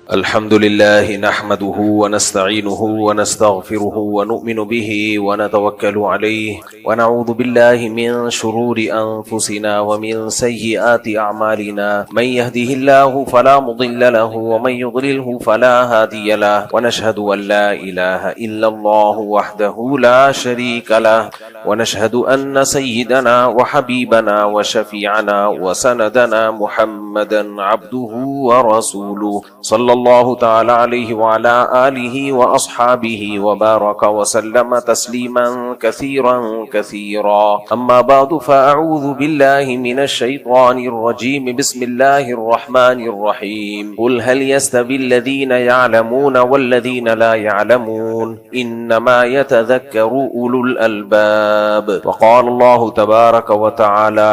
الحمد لله نحمده ونستعينه ونستغفره ونؤمن به ونتوكل عليه ونعوذ بالله من شرور أنفسنا ومن سيئات أعمالنا من يهده الله فلا مضل له ومن يضلله فلا هادي له ونشهد أن لا إله إلا الله وحده لا شريك له ونشهد أن سيدنا وحبيبنا وشفيعنا وسندنا محمدا عبده ورسوله صلى الله تعالى عليه وعلى آله وأصحابه وبارك وسلم تسليما كثيرا كثيرا أما بعد فأعوذ بالله من الشيطان الرجيم بسم الله الرحمن الرحيم قل هل يستوي الذين يعلمون والذين لا يعلمون إنما يتذكر أولو الألباب وقال الله تبارك وتعالى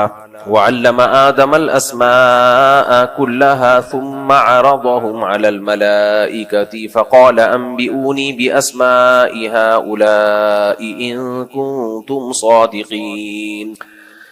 وعلم آدم الأسماء كلها ثم عرضهم على الملائكة فقال أنبئوني بأسماء هؤلاء إن كنتم صادقين۔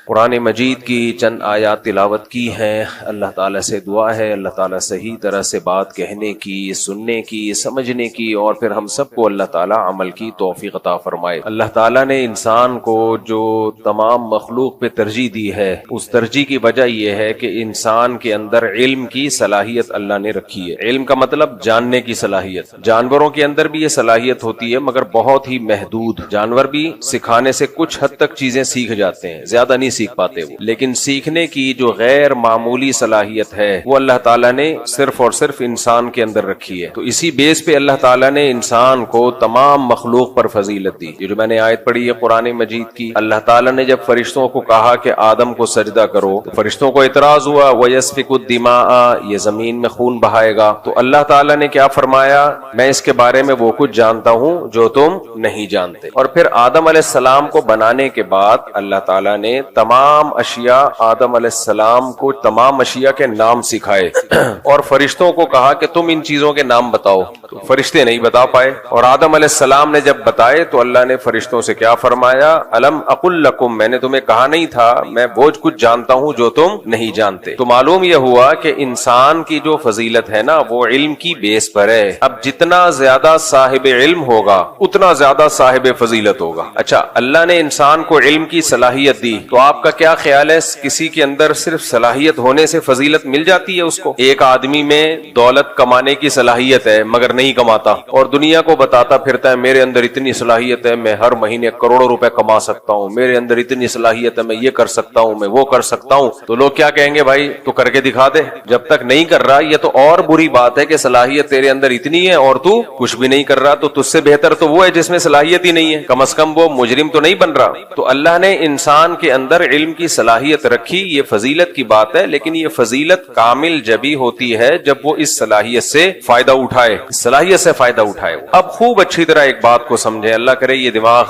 قرآن مجید کی چند آیات تلاوت کی ہیں۔ اللہ تعالیٰ سے دعا ہے اللہ تعالیٰ صحیح طرح سے بات کہنے کی، سننے کی، سمجھنے کی، اور پھر ہم سب کو اللہ تعالیٰ عمل کی توفیق عطا فرمائے۔ اللہ تعالیٰ نے انسان کو جو تمام مخلوق پہ ترجیح دی ہے، اس ترجیح کی وجہ یہ ہے کہ انسان کے اندر علم کی صلاحیت اللہ نے رکھی ہے۔ علم کا مطلب جاننے کی صلاحیت۔ جانوروں کے اندر بھی یہ صلاحیت ہوتی ہے مگر بہت ہی محدود۔ جانور بھی سکھانے سے کچھ حد تک چیزیں سیکھ جاتے ہیں، زیادہ نہیں سیکھ پاتے وہ، لیکن سیکھنے کی جو غیر معمولی صلاحیت ہے وہ اللہ تعالیٰ نے صرف اور صرف انسان کے اندر رکھی ہے۔ تو اسی بیس پہ اللہ تعالیٰ نے انسان کو تمام مخلوق پر فضیلت دی۔ یہ جو میں نے آیت پڑھی ہے قرآن مجید کی، اللہ تعالیٰ نے جب فرشتوں کو کہا کہ آدم کو سجدہ کرو تو فرشتوں کو اعتراض ہوا وَيَسْفِكُ الدِّمَاءَ، یہ زمین میں خون بہائے گا۔ تو اللہ تعالیٰ نے کیا فرمایا، میں اس کے بارے میں وہ کچھ جانتا ہوں جو تم نہیں جانتے۔ اور پھر آدم علیہ السلام کو بنانے کے بعد اللہ تعالیٰ نے تمام اشیاء آدم علیہ السلام کو تمام اشیاء کے نام سکھائے اور فرشتوں کو کہا کہ تم ان چیزوں کے نام بتاؤ۔ تو فرشتے نہیں بتا پائے، اور آدم علیہ السلام نے جب بتائے تو اللہ نے فرشتوں سے کیا فرمایا، الم اقل لکم، میں نے تمہیں کہا نہیں تھا میں وہ کچھ جانتا ہوں جو تم نہیں جانتے۔ تو معلوم یہ ہوا کہ انسان کی جو فضیلت ہے نا وہ علم کی بیس پر ہے۔ اب جتنا زیادہ صاحب علم ہوگا اتنا زیادہ صاحب فضیلت ہوگا۔ اچھا، اللہ نے انسان کو علم کی صلاحیت دی، تو آپ کا کیا خیال ہے کسی کے اندر صرف صلاحیت ہونے سے فضیلت مل جاتی ہے اس کو؟ ایک آدمی میں دولت کمانے کی صلاحیت ہے مگر نہیں کماتا، اور دنیا کو بتاتا پھرتا ہے میرے اندر اتنی صلاحیت ہے، میں ہر مہینے کروڑوں روپے کما سکتا ہوں، میرے اندر اتنی صلاحیت ہے، میں یہ کر سکتا ہوں، میں وہ کر سکتا ہوں۔ تو لوگ کیا کہیں گے، بھائی تو کر کے دکھا دے۔ جب تک نہیں کر رہا یہ تو اور بری بات ہے کہ صلاحیت تیرے اندر اتنی ہے اور تو کچھ بھی نہیں کر رہا، تو تجھ سے بہتر تو وہ ہے جس میں صلاحیت ہی نہیں ہے، کم از کم وہ مجرم تو نہیں بن رہا۔ تو اللہ نے انسان کے اندر علم کی صلاحیت رکھی، یہ فضیلت کی بات ہے، لیکن یہ فضیلت کامل جبھی ہوتی ہے جب وہ اس صلاحیت سے فائدہ اٹھائے، صلاحیت سے فائدہ اٹھائے۔ اب خوب اچھی طرح ایک بات کو سمجھیں، اللہ کرے یہ دماغ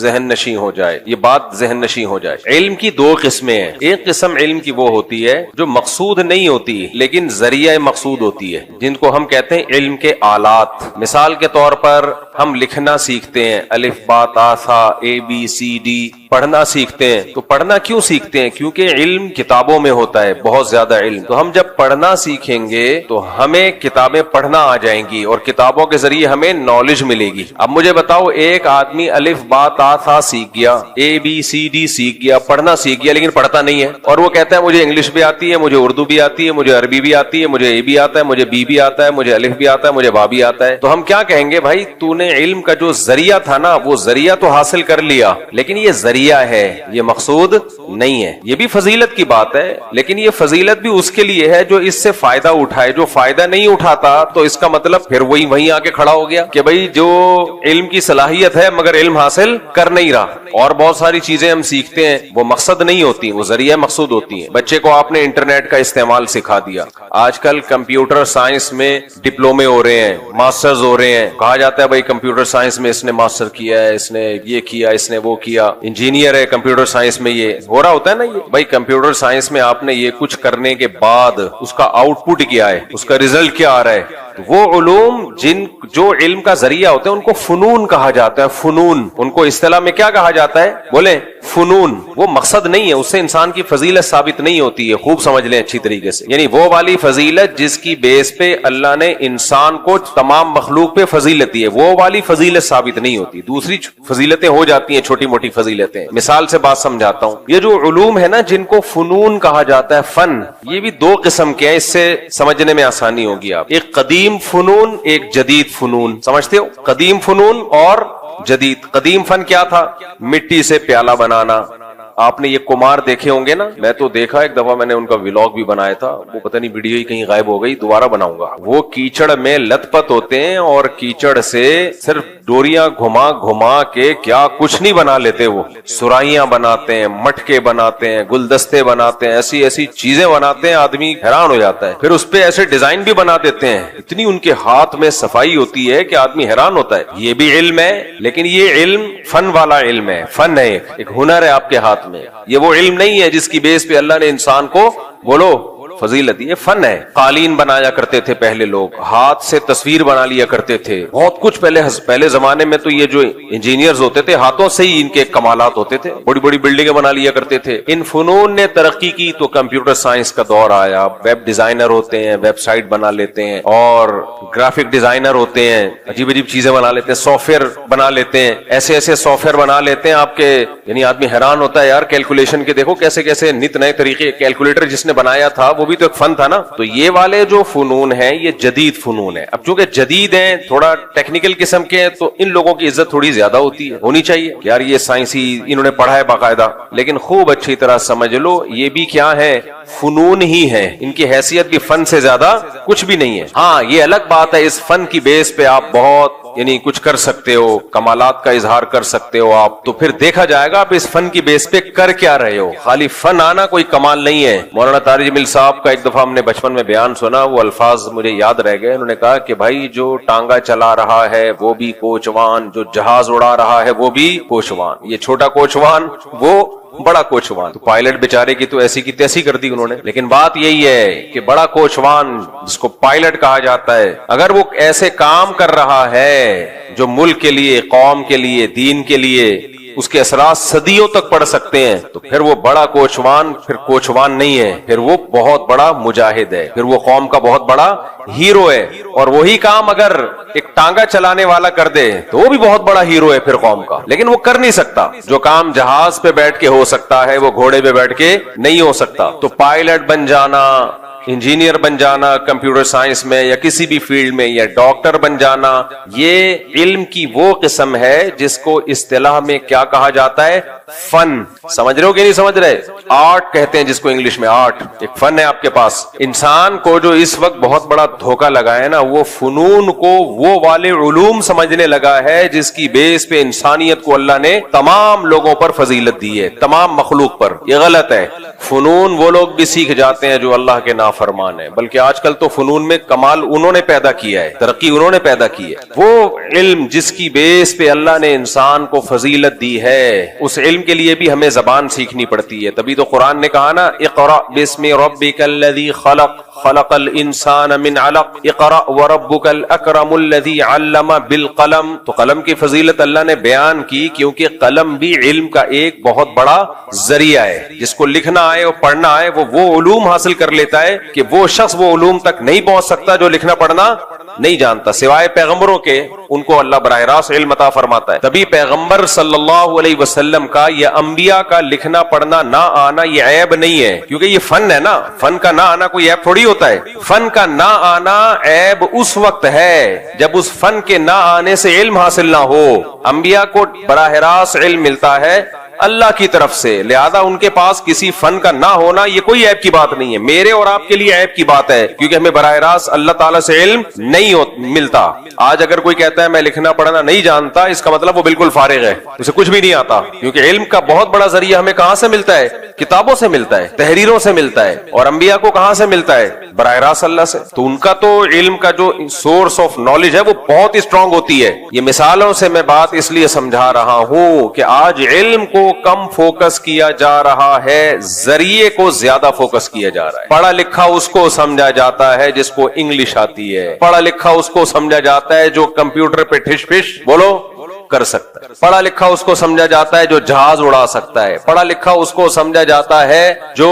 ذہن نشین ہو جائے، یہ بات ذہن نشین ہو جائے۔ علم کی دو قسمیں ہیں۔ ایک قسم علم کی وہ ہوتی ہے جو مقصود نہیں ہوتی لیکن ذریعہ مقصود ہوتی ہے، جن کو ہم کہتے ہیں علم کے آلات۔ مثال کے طور پر ہم لکھنا سیکھتے ہیں، الف با تا ثا اے بی سی ڈی، پڑھنا سیکھتے ہیں۔ تو پڑھنا کیوں سیکھتے ہیں؟ کیونکہ علم کتابوں میں ہوتا ہے، بہت زیادہ علم۔ تو ہم جب پڑھنا سیکھیں گے تو ہمیں کتابیں پڑھنا آ جائیں گی اور کتابوں کے ذریعے ہمیں نالج ملے گی۔ اب مجھے بتاؤ، ایک آدمی الف با تا ثا سیکھ گیا، اے بی سی ڈی سیکھ گیا، پڑھنا سیکھ گیا لیکن پڑھتا نہیں ہے، اور وہ کہتا ہے مجھے انگلش بھی آتی ہے، مجھے اردو بھی آتی ہے، مجھے عربی بھی آتی ہے، مجھے اے بھی آتا ہے، مجھے بی بھی آتا ہے، مجھے الف بھی آتا ہے، مجھے با بھی آتا ہے۔ تو ہم کیا کہیں گے، بھائی تو نے علم کا جو ذریعہ تھا نا وہ ذریعہ تو حاصل کر لیا لیکن یہ ذریعہ ہے، یہ مقصود نہیں ہے۔ یہ بھی فضیلت کی بات ہے لیکن یہ فضیلت بھی اس کے لیے ہے جو اس سے فائدہ اٹھائے۔ جو فائدہ نہیں اٹھاتا تو اس کا مطلب پھر وہیں آ کے کھڑا ہو گیا کہ بھائی جو علم کی صلاحیت ہے مگر علم حاصل کر نہیں رہا۔ اور بہت ساری چیزیں ہم سیکھتے ہیں وہ مقصد نہیں ہوتی، وہ ذریعہ مقصود ہوتی ہیں۔ بچے کو آپ نے انٹرنیٹ کا استعمال سکھا دیا، آج کل کمپیوٹر سائنس میں ڈپلومے ہو رہے ہیں، ماسٹرز ہو رہے ہیں، کہا جاتا ہے بھائی کمپیوٹر سائنس میں اس نے ماسٹر کیا ہے، اس نے یہ کیا، اس نے وہ کیا، انجینئر ہے کمپیوٹر سائنس میں، یہ ہو رہا ہوتا ہے نا۔ یہ بھائی کمپیوٹر سائنس میں آپ نے یہ کچھ کرنے کے بعد اس کا آؤٹ پٹ کیا ہے، اس کا ریزلٹ کیا آ رہا ہے؟ وہ علوم جو علم کا ذریعہ ہوتے ہیں ان کو فنون کہا جاتا ہے. فنون ان کو اصطلاح میں کیا کہا جاتا ہے؟ بولیں فنون. وہ مقصد نہیں ہے, اس سے انسان کی فضیلت ثابت نہیں ہوتی ہے. خوب سمجھ لیں اچھی طریقے سے, یعنی وہ والی فضیلت جس کی بیس پہ اللہ نے انسان کو تمام مخلوق پہ فضیلت دی ہے, وہ والی فضیلت ثابت نہیں ہوتی. دوسری فضیلتیں ہو جاتی ہیں, چھوٹی موٹی فضیلتیں. مثال سے بات سمجھاتا ہوں. یہ جو علوم ہے نا جن کو فنون کہا جاتا ہے, فن, یہ بھی دو قسم کے ہیں. اس سے سمجھنے میں آسانی ہوگی. آپ ایک قدیم فنون, ایک جدید فنون. سمجھتے ہو قدیم فنون اور جدید؟ قدیم فن کیا تھا؟ مٹی سے پیالہ بنانا. آپ نے یہ کمار دیکھے ہوں گے نا, میں تو دیکھا ایک دفعہ, میں نے ان کا ولاگ بھی بنایا تھا, وہ پتہ نہیں ویڈیو ہی کہیں غائب ہو گئی, دوبارہ بناؤں گا. وہ کیچڑ میں لت پت ہوتے ہیں اور کیچڑ سے صرف ڈوریاں گھما گھما کے کیا کچھ نہیں بنا لیتے. وہ سرائیاں بناتے ہیں, مٹکے بناتے ہیں, گلدستے بناتے ہیں, ایسی ایسی چیزیں بناتے ہیں, آدمی حیران ہو جاتا ہے. پھر اس پہ ایسے ڈیزائن بھی بنا دیتے ہیں, اتنی ان کے ہاتھ میں صفائی ہوتی ہے کہ آدمی حیران ہوتا ہے. یہ بھی علم ہے, لیکن یہ علم فن والا علم ہے. فن ہے, ایک ہنر ہے آپ کے ہاتھ میں. یہ وہ علم نہیں ہے جس کی بیس پہ اللہ نے انسان کو بولو فضیلت. یہ فن ہے. قالین بنایا کرتے تھے پہلے لوگ, ہاتھ سے تصویر بنا لیا کرتے تھے, بہت کچھ. پہلے زمانے میں تو یہ جو انجینئرز ہوتے تھے ہاتھوں سے ہی ان کے کمالات ہوتے تھے, بڑی بڑی بلڈنگیں بنا لیا کرتے تھے. ان فنون نے ترقی کی تو کمپیوٹر سائنس کا دور آیا. ویب ڈیزائنر ہوتے ہیں, ویب سائٹ بنا لیتے ہیں, اور گرافک ڈیزائنر ہوتے ہیں, عجیب عجیب چیزیں بنا لیتے ہیں, سافٹ ویئر بنا لیتے ہیں, ایسے ایسے سافٹ ویئر بنا لیتے ہیں آپ کے, یعنی آدمی حیران ہوتا ہے یار. کیلکولیشن کے دیکھو کیسے کیسے نت نئے طریقے. کیلکولیٹر جس نے بنایا تھا وہ بھی تو ایک فن تھا نا. تو یہ والے جو فنون ہیں یہ جدید فنون ہے. اب چونکہ جدید ہیں, تھوڑا ٹیکنیکل قسم کے ہیں, تو ان لوگوں کی عزت تھوڑی زیادہ ہوتی ہے, ہونی چاہیے. یار یہ سائنسی, انہوں نے پڑھا ہے باقاعدہ. لیکن خوب اچھی طرح سمجھ لو یہ بھی کیا ہے؟ فنون ہی ہے. ان کی حیثیت بھی فن سے زیادہ کچھ بھی نہیں ہے. ہاں یہ الگ بات ہے, اس فن کی بیس پہ آپ بہت یعنی کچھ کر سکتے ہو, کمالات کا اظہار کر سکتے ہو آپ. تو پھر دیکھا جائے گا آپ اس فن کی بیس پہ کر کیا رہے ہو. خالی فن آنا کوئی کمال نہیں ہے. مولانا طارق جمیل صاحب کا ایک دفعہ ہم نے بچپن میں بیان سنا, وہ الفاظ مجھے یاد رہ گئے. انہوں نے کہا کہ بھائی جو ٹانگا چلا رہا ہے وہ بھی کوچوان, جو جہاز اڑا رہا ہے وہ بھی کوچوان. یہ چھوٹا کوچوان, وہ بڑا کوچوان. تو پائلٹ بیچارے کی تو ایسی کی تیسی کر دی انہوں نے. لیکن بات یہی ہے کہ بڑا کوچوان جس کو پائلٹ کہا جاتا ہے, اگر وہ ایسے کام کر رہا ہے جو ملک کے لیے, قوم کے لیے, دین کے لیے اس کے اثرات صدیوں تک پڑ سکتے ہیں, تو پھر وہ بڑا کوچوان پھر کوچوان نہیں ہے, پھر وہ بہت بڑا مجاہد ہے, پھر وہ قوم کا بہت بڑا ہیرو ہے. اور وہی کام اگر ایک ٹانگا چلانے والا کر دے تو وہ بھی بہت بڑا ہیرو ہے پھر قوم کا. لیکن وہ کر نہیں سکتا. جو کام جہاز پہ بیٹھ کے ہو سکتا ہے وہ گھوڑے پہ بیٹھ کے نہیں ہو سکتا. تو پائلٹ بن جانا, انجینئر بن جانا کمپیوٹر سائنس میں یا کسی بھی فیلڈ میں, یا ڈاکٹر بن جانا, یہ علم کی وہ قسم ہے جس کو اصطلاح میں کیا کہا جاتا ہے؟ فن. سمجھ رہے ہو کہ نہیں سمجھ رہے؟ آرٹ کہتے ہیں جس کو انگلش میں. آرٹ ایک فن ہے آپ کے پاس. انسان کو جو اس وقت بہت بڑا دھوکہ لگا ہے نا, وہ فنون کو وہ والے علوم سمجھنے لگا ہے جس کی بیس پہ انسانیت کو اللہ نے تمام لوگوں پر فضیلت دی ہے, تمام مخلوق پر. یہ غلط ہے. فنون وہ لوگ بھی سیکھ جاتے ہیں جو اللہ کے نافرمان ہیں, بلکہ آج کل تو فنون میں کمال انہوں نے پیدا کیا ہے, ترقی انہوں نے پیدا کی ہے. وہ علم جس کی بیس پہ اللہ نے انسان کو فضیلت دی ہے, اس علم کے لیے بھی ہمیں زبان سیکھنی پڑتی ہے. تبھی تو قرآن نے کہا نا, اقرأ باسم ربک الذی خلق خلق الانسان من علق اقرأ وربک الاکرم الذی علم بالقلم. تو قلم کی فضیلت اللہ نے بیان کی, کیونکہ قلم بھی علم کا ایک بہت بڑا ذریعہ ہے. جس کو لکھنا آئے اور پڑھنا آئے وہ علوم حاصل کر لیتا ہے کہ وہ شخص وہ علوم تک نہیں پہنچ سکتا جو لکھنا پڑھنا نہیں جانتا, سوائے پیغمبروں کے. ان کو اللہ براہ راست علم عطا فرماتا ہے. تبھی پیغمبر صلی اللہ علیہ وسلم کا یا انبیاء کا لکھنا پڑھنا نہ آنا یہ عیب نہیں ہے, کیونکہ یہ فن ہے نا. فن کا نہ آنا کوئی عیب تھوڑی ہوتا ہے. فن کا نہ آنا عیب اس وقت ہے جب اس فن کے نہ آنے سے علم حاصل نہ ہو. انبیاء کو براہ راست علم ملتا ہے اللہ کی طرف سے, لہذا ان کے پاس کسی فن کا نہ ہونا یہ کوئی عیب کی بات نہیں ہے. میرے اور آپ کے لیے عیب کی بات ہے, کیونکہ ہمیں براہ راست اللہ تعالیٰ سے علم نہیں ملتا. آج اگر کوئی کہتا ہے میں لکھنا پڑھنا نہیں جانتا, اس کا مطلب وہ بالکل فارغ ہے, اسے کچھ بھی نہیں آتا. کیونکہ علم کا بہت بڑا ذریعہ ہمیں کہاں سے ملتا ہے؟ کتابوں سے ملتا ہے, تحریروں سے ملتا ہے. اور انبیاء کو کہاں سے ملتا ہے؟ براہ راست اللہ سے. تو ان کا تو علم کا جو سورس آف نالج ہے وہ بہت اسٹرانگ ہوتی ہے. یہ مثالوں سے میں بات اس لیے سمجھا رہا ہوں کہ آج علم کو کو کم فوکس کیا جا رہا ہے، ذریعے کو زیادہ فوکس کیا جا رہا ہے۔ پڑھا لکھا اس کو سمجھا جاتا ہے جس کو انگلش آتی ہے، پڑھا لکھا اس کو سمجھا جاتا ہے جو کمپیوٹر پہ ٹھش پش بولو کر سکتا ہے، پڑھا لکھا اس کو سمجھا جاتا ہے جو جہاز اڑا سکتا ہے، پڑھا لکھا اس کو سمجھا جاتا ہے جو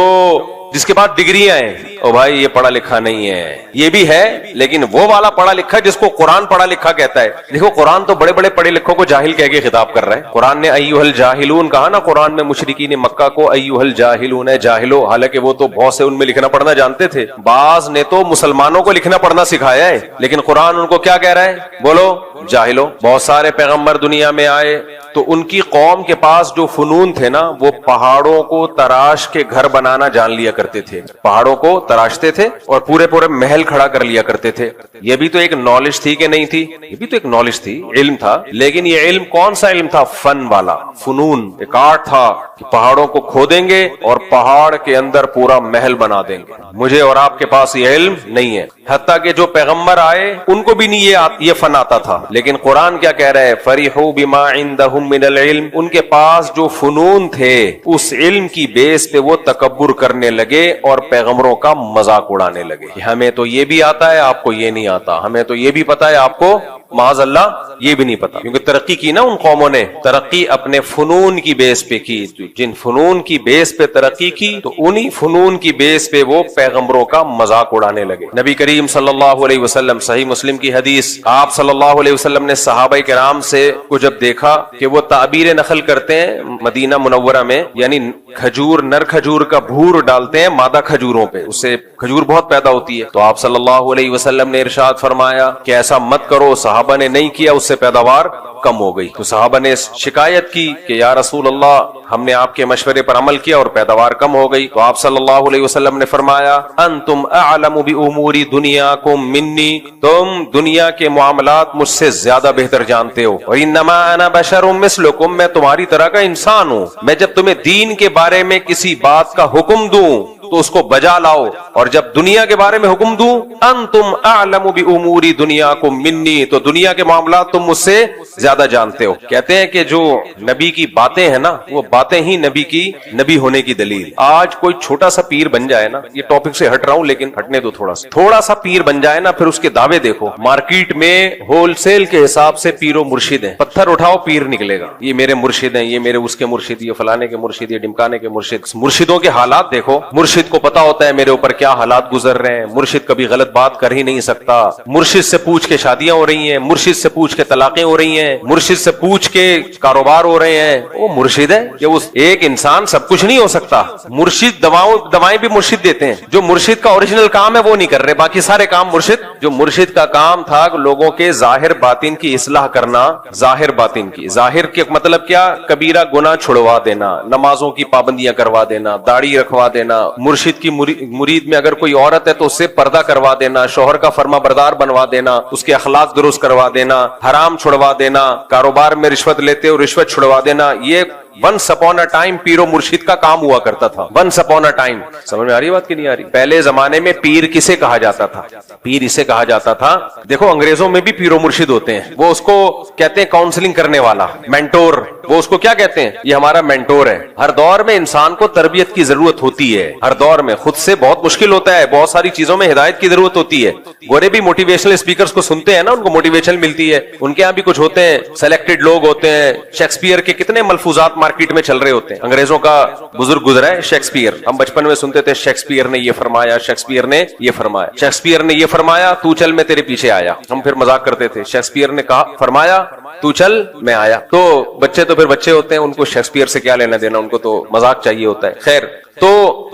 جس کے پاس ڈگریاں ہیں۔ او بھائی یہ پڑھا لکھا نہیں ہے، یہ بھی ہے لیکن وہ والا پڑھا لکھا جس کو قرآن پڑھا لکھا کہتا ہے۔ دیکھو قرآن تو بڑے بڑے پڑھے لکھوں کو جاہل کہہ کے خطاب کر رہا ہے۔ قرآن نے ایھا الجاہلون کہا نا، قرآن میں مشرکین مکہ کو ایھا الجاہلون جاہلو، حالانکہ وہ تو بہت سے ان میں لکھنا پڑھنا جانتے تھے، بعض نے تو مسلمانوں کو لکھنا پڑھنا سکھایا ہے، لیکن قرآن ان کو کیا کہہ رہا ہے؟ بولو جاہلو۔ بہت سارے پیغمبر دنیا میں آئے تو ان کی قوم کے پاس جو فنون تھے نا، وہ پہاڑوں کو تراش کے گھر بنانا جان لیا کرتے تھے، پہاڑوں کو تراشتے تھے اور پورے پورے محل کھڑا کر لیا کرتے تھے۔ یہ بھی تو ایک نالج تھی کہ نہیں تھی؟ یہ بھی تو ایک نالج تھی، علم تھا، لیکن یہ علم کون سا علم تھا؟ فن والا، فنون، ایک آرٹ تھا کہ پہاڑوں کو کھودیں گے اور پہاڑ کے اندر پورا محل بنا دیں گے۔ مجھے اور آپ کے پاس یہ علم نہیں ہے، حتیٰ کہ جو پیغمبر آئے ان کو بھی نہیں یہ فن آتا تھا، لیکن قرآن کیا کہہ رہے ہیں؟ فَرِحُوا بِمَا عِندَهُم مِّنَ الْعِلْمِ، ان کے پاس جو فنون تھے اس علم کی بیس پہ وہ تکبر کرنے لگے اور پیغمبروں کا مذاق اڑانے لگے کہ ہمیں تو یہ بھی آتا ہے آپ کو یہ نہیں آتا، ہمیں تو یہ بھی پتا ہے آپ کو معاذ اللہ یہ بھی نہیں پتا۔ کیونکہ ترقی کی نا ان قوموں نے، ترقی اپنے فنون کی بیس پہ کی، جن فنون کی بیس پہ ترقی کی تو انہی فنون کی بیس پہ وہ پیغمبروں کا مذاق اڑانے لگے۔ نبی کریم صلی اللہ علیہ وسلم، صحیح مسلم کی حدیث، آپ صلی اللہ علیہ وسلم نے صحابہ کرام سے کو جب دیکھا کہ وہ تعبیر نخل کرتے ہیں مدینہ منورہ میں، یعنی کھجور، نر کھجور کا بھور ڈالتے ہیں مادہ کھجوروں پہ، اس سے کھجور بہت پیدا ہوتی ہے، تو آپ صلی اللہ علیہ وسلم نے ارشاد فرمایا کہ ایسا مت کرو، صحابہ نے نہیں کیا، اس سے پیداوار کم ہو گئی۔ تو صحابہ نے شکایت کی کہ یا رسول اللہ ہم نے آپ کے مشورے پر عمل کیا اور پیداوار کم ہو گئی، تو آپ صلی اللہ علیہ وسلم نے فرمایا انتم اعلم بامور دنیاکم منی، تم دنیا کے معاملات مجھ سے زیادہ بہتر جانتے ہو، وانما انا بشر مثلکم، میں تمہاری طرح کا انسان ہوں، میں جب تمہیں دین کے بارے میں کسی بات کا حکم دوں تو اس کو بجا لاؤ، اور جب دنیا کے بارے میں حکم دوں انتم اعلم بامور دنیاکم منی، تو دنیا کے معاملات تم مجھ سے زیادہ جانتے ہو۔ کہتے ہیں کہ جو نبی کی باتیں ہیں نا، وہ باتیں ہی نبی کی نبی ہونے کی دلیل۔ آج کوئی چھوٹا سا پیر بن جائے نا، یہ ٹاپک سے ہٹ رہا ہوں لیکن ہٹنے دو تھوڑا سا پیر بن جائے نا، پھر اس کے دعوے دیکھو، مارکیٹ میں ہول سیل کے حساب سے پیر و مرشد ہیں، پتھر اٹھاؤ پیر نکلے گا، یہ میرے مرشد ہیں، یہ میرے اس کے مرشد، یہ فلانے کے مرشد، یہ ڈمکانے کے مرشد۔ مرشدوں کے حالات دیکھو، مرشد کو پتا ہوتا ہے میرے اوپر کیا حالات گزر رہے ہیں، مرشد کبھی غلط بات کر ہی نہیں سکتا، مرشد سے پوچھ کے شادیاں ہو رہی ہیں، مرشد سے پوچھ کے طلاقیں ہو رہی ہیں، مرشد سے پوچھ کے کاروبار ہو رہے ہیں، وہ مرشد ہے۔ کہ اس ایک انسان سب کچھ نہیں ہو سکتا، مرشد دوائیں بھی مرشد دیتے ہیں، جو مرشد کا اوریجنل کام ہے وہ نہیں کر رہے، باقی سارے کام مرشد۔ جو مرشد کا کام تھا لوگوں کے ظاہر باطن کی اصلاح کرنا، ظاہر باطن کی، ظاہر کے مطلب کیا؟ کبیرہ گناہ چھڑوا دینا، نمازوں کی پابندیاں کروا دینا، داڑھی رکھوا دینا، مرشد کی مرید میں اگر کوئی عورت ہے تو اس سے پردہ کروا دینا، شوہر کا فرما بردار بنوا دینا، اس کے اخلاق درست کروا دینا، حرام چھڑوا دینا، کاروبار میں رشوت لیتے ہو رشوت چھڑوا دینا، یہ ونس اپون اے ٹائم پیر و مرشد کا کام ہوا کرتا تھا۔ ونس اپون اے ٹائم، سمجھ میں آ رہی ہے بات کہ نہیں آ رہی؟ پہلے زمانے میں پیر کسے کہا جاتا تھا؟ پیر اسے کہا جاتا تھا، دیکھو انگریزوں میں بھی پیر و مرشد ہوتے ہیں، وہ اس کو کہتے ہیں کاؤنسلنگ کرنے والا، مینٹور، وہ اس کو کیا کہتے ہیں؟ یہ ہمارا مینٹور ہے۔ ہر دور میں انسان کو تربیت کی ضرورت ہوتی ہے، ہر دور میں خود سے بہت مشکل ہوتا ہے، بہت ساری چیزوں میں ہدایت کی ضرورت ہوتی ہے۔ گورے بھی موٹیویشنل اسپیکرز کو سنتے ہیں نا، ان کو موٹیویشن ملتی ہے، ان کے یہاں بھی کچھ ہوتے ہیں، سلیکٹڈ لوگ ہوتے ہیں۔ شیکسپیئر کے کتنے ملفوظات مارکیٹ میں چل رہے ہوتے ہیں، انگریزوں کا بزرگ گزرا ہے شیکسپیئر، ہم بچپن میں سنتے تھے شیکسپیئر نے یہ فرمایا، شیکسپیئر نے یہ فرمایا، شیکسپیئر نے یہ فرمایا، تو چل میں تیرے پیچھے آیا، ہم پھر مذاق کرتے تھے، شیکسپیئر نے کہا فرمایا تو چل میں آیا۔ تو بچے تو پھر بچے ہوتے ہیں، ان کو شیکسپیئر سے کیا لینا دینا، ان کو تو مذاق چاہیے ہوتا ہے۔ خیر، تو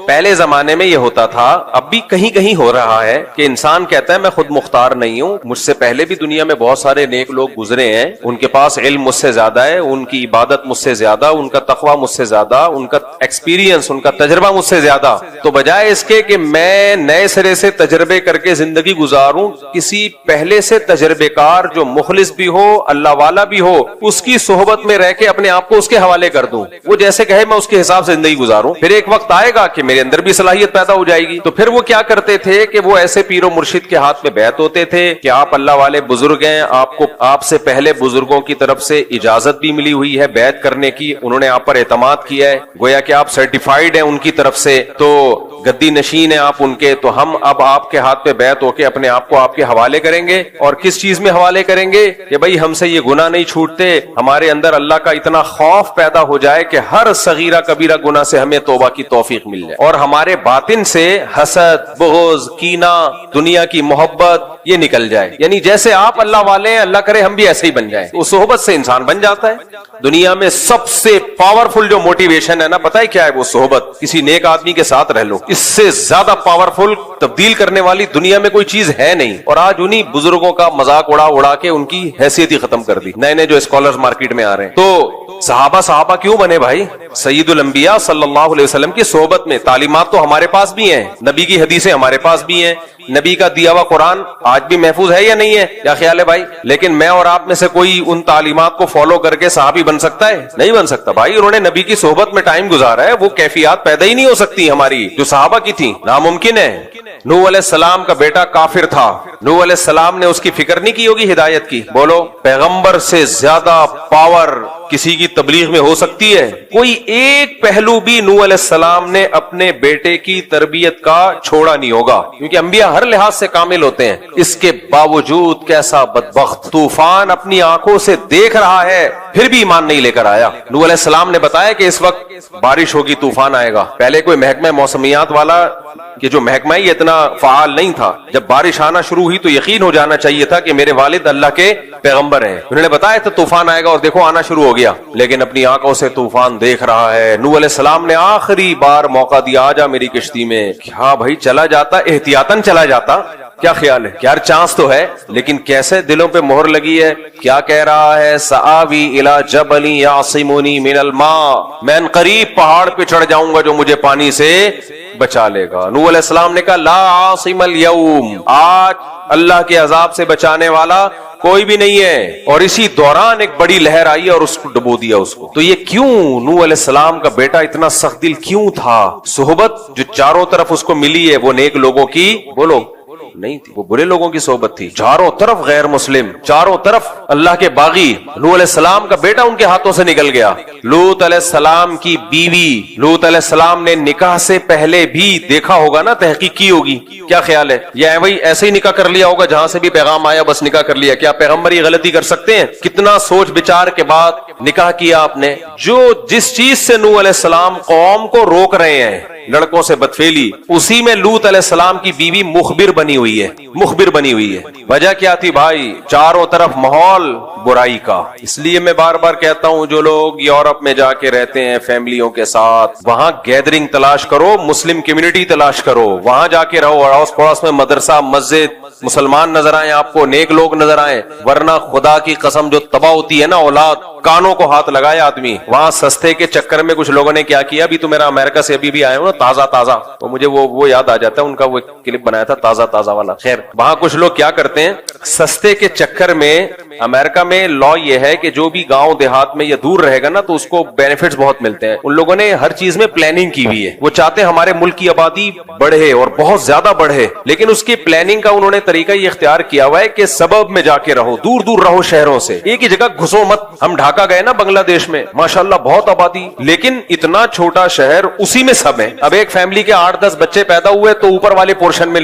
پہلے زمانے میں یہ ہوتا تھا، اب بھی کہیں کہیں ہو رہا ہے کہ انسان کہتا ہے میں خود مختار نہیں ہوں، مجھ سے پہلے بھی دنیا میں بہت سارے نیک لوگ گزرے ہیں، ان کے پاس علم مجھ سے زیادہ ہے، ان کی عبادت مجھ سے زیادہ، ان کا تقویٰ مجھ سے زیادہ، ان کا ایکسپیرینس، ان کا تجربہ مجھ سے زیادہ، تو بجائے اس کے کہ میں نئے سرے سے تجربے کر کے زندگی گزاروں، کسی پہلے سے تجربے کار جو مخلص بھی ہو، اللہ والا بھی ہو، اس کی صحبت میں رہ کے اپنے آپ کو اس کے حوالے کر دوں، وہ جیسے کہے میں اس کے حساب سے زندگی گزاروں، پھر ایک وقت وقت آئے گا کہ میرے اندر بھی صلاحیت پیدا ہو جائے گی. تو پھر وہ کیا کرتے تھے کہ وہ ایسے پیر و مرشد کے ہاتھ میں بیعت ہوتے تھے کہ آپ اللہ والے بزرگ ہیں, آپ سے پہلے بزرگوں کی طرف سے اجازت بھی ملی ہوئی ہے بیعت کرنے کی, انہوں نے آپ پر اعتماد کیا ہے, گویا کہ آپ سرٹیفائیڈ ہیں ان کی طرف سے, تو گدی نشین ہیں آپ ان کے, تو ہم اب آپ کے ہاتھ پہ بیعت ہو کے اپنے آپ کو آپ کے حوالے کریں گے. اور کس چیز میں حوالے کریں گے کہ بھائی ہم سے یہ گناہ نہیں چھوٹتے, ہمارے اندر اللہ کا اتنا خوف پیدا ہو جائے کہ ہر صغیرہ کبیرہ گناہ سے ہمیں توبہ کی توفیق مل جائے, اور ہمارے باطن سے حسد, بغض, کینہ, دنیا کی محبت یہ نکل جائے. یعنی جیسے آپ اللہ والے ہیں, اللہ کرے ہم بھی ایسے ہی بن جائیں. اس صحبت سے انسان بن جاتا ہے. دنیا میں سب سے پاورفل جو موٹیویشن ہے نا, پتہ ہے کیا ہے؟ وہ صحبت. کسی نیک آدمی کے ساتھ رہ لو, اس سے زیادہ پاورفل تبدیل کرنے والی دنیا میں کوئی چیز ہے نہیں. اور آج انہی بزرگوں کا مذاق اڑا کے ان کی حیثیت ہی ختم کر دی. نئے نئے جو اسکالرز مارکیٹ میں آ رہے ہیں, تو صحابہ کیوں بنے بھائی؟ سید الانبیاء صلی اللہ علیہ وسلم کی صحبت میں. تعلیمات تو ہمارے پاس بھی ہیں, نبی کی حدیثیں ہمارے پاس بھی ہیں, نبی کا دیا ہوا قرآن آج بھی محفوظ ہے یا نہیں ہے؟ کیا خیال ہے بھائی؟ لیکن میں اور آپ میں سے کوئی ان تعلیمات کو فالو کر کے صحابی بن سکتا ہے؟ نہیں بن سکتا بھائی. انہوں نے نبی کی صحبت میں ٹائم گزارا ہے, وہ کیفیات پیدا ہی نہیں ہو سکتی ہماری جو صحابہ کی تھی. ناممکن ہے. نوح علیہ السلام کا بیٹا کافر تھا, نوح علیہ السلام نے اس کی فکر نہیں کی ہوگی ہدایت کی؟ بولو, پیغمبر سے زیادہ پاور کسی کی تبلیغ میں ہو سکتی ہے؟ کوئی ایک پہلو بھی نوح علیہ السلام نے اپنے بیٹے کی تربیت کا چھوڑا نہیں ہوگا, کیونکہ انبیاء ہر لحاظ سے کامل ہوتے ہیں. اس کے باوجود کیسا بدبخت طوفان اپنی آنکھوں سے دیکھ رہا ہے, پھر بھی ایمان نہیں لے کر آیا. نوح علیہ السلام نے بتایا کہ اس وقت بارش ہوگی, طوفان آئے گا. پہلے کوئی محکمہ موسمیات والا کہ جو محکمہ ہی اتنا فعال نہیں تھا, جب بارش آنا شروع ہوئی تو یقین ہو جانا چاہیے تھا کہ میرے والد اللہ کے پیغمبر ہیں. انہوں نے بتایا تھا طوفان آئے گا, اور دیکھو آنا شروع ہو گیا. لیکن اپنی آنکھوں سے طوفان دیکھ رہا ہے. نوح علیہ السلام نے آخری بار موقع دیا, آ جا میری کشتی میں. کیا بھائی چلا جاتا, احتیاطاً چلا جاتا. کیا خیال ہے؟ یار چانس تو ہے, لیکن کیسے دلوں پہ مہر لگی ہے. کیا کہہ رہا ہے؟ سآوی الی جبل یعصمنی من الماء, میں قریب پہاڑ پہ چڑھ جاؤں گا جو مجھے پانی سے بچا لے گا. نوح علیہ السلام نے کہا لا عاصم اليوم, آج اللہ کے عذاب سے بچانے والا کوئی بھی نہیں ہے. اور اسی دوران ایک بڑی لہر آئی اور اس کو ڈبو دیا اس کو. تو یہ کیوں نوح علیہ السلام کا بیٹا اتنا سخت دل کیوں تھا؟ صحبت جو چاروں طرف اس کو ملی ہے وہ نیک لوگوں کی, بولو, نہیں تھی, وہ برے لوگوں کی صحبت تھی. چاروں طرف غیر مسلم, چاروں طرف اللہ کے باغی. نوح علیہ السلام کا بیٹا ان کے ہاتھوں سے نکل گیا. لوط علیہ السلام کی بیوی, لوط علیہ السلام نے نکاح سے پہلے بھی دیکھا ہوگا نا, تحقیق کی ہوگی. کیا خیال ہے؟ یا وہی ایسے ہی نکاح کر لیا ہوگا, جہاں سے بھی پیغام آیا بس نکاح کر لیا؟ کیا پیغمبر یہ غلطی کر سکتے ہیں؟ کتنا سوچ بچار کے بعد نکاح کیا آپ نے. جو جس چیز سے نوح علیہ السلام قوم کو روک رہے ہیں, لڑکوں سے بدفعلی, اسی میں لوط علیہ السلام کی بیوی مخبر بنی ہوئی ہے, مخبر بنی ہوئی ہے. وجہ کیا تھی بھائی؟ چاروں طرف ماحول برائی کا. اس لیے میں بار بار کہتا ہوں, جو لوگ یورپ میں جا کے رہتے ہیں فیملیوں کے ساتھ, وہاں گیدرنگ تلاش کرو, مسلم کمیونٹی تلاش کرو, وہاں جا کے رہو. اڑوس پڑوس میں مدرسہ, مسجد, مسلمان نظر آئیں آپ کو, نیک لوگ نظر آئیں. ورنہ خدا کی قسم جو تباہ ہوتی ہے نا اولاد, کانوں کو ہاتھ لگائے آدمی. وہاں سستے کے چکر میں کچھ لوگوں نے کیا کیا, ابھی تو میرا امریکہ سے ابھی بھی آئے ہوں نا, تازہ تازہ, تو مجھے وہ یاد آ جاتا ہے, ان کا وہ کلپ بنایا تھا تازہ تازہ والا. خیر, وہاں کچھ لوگ کیا کرتے ہیں, سستے کے چکر میں, امریکہ میں لا یہ ہے کہ جو بھی گاؤں دیہات میں یا دور رہے گا نا تو اس کو بینیفٹس بہت ملتے ہیں. ان لوگوں نے ہر چیز میں پلاننگ کی ہوئی ہے. وہ چاہتے ہیں ہمارے ملک کی آبادی بڑھے اور بہت زیادہ بڑھے, لیکن اس کی پلاننگ کا انہوں نے طریقہ یہ اختیار کیا ہوا ہے کہ سبب میں جا کے رہو, دور دور رہو شہروں سے, ایک ہی جگہ گھسو مت. ہم ڈھاکہ گئے نا بنگلہ دیش میں, ماشاءاللہ بہت آبادی, لیکن اتنا چھوٹا شہر, اسی میں سب ہے. اب ایک فیملی کے 8-10 بچے پیدا ہوئے تو اوپر والے پورشن میں,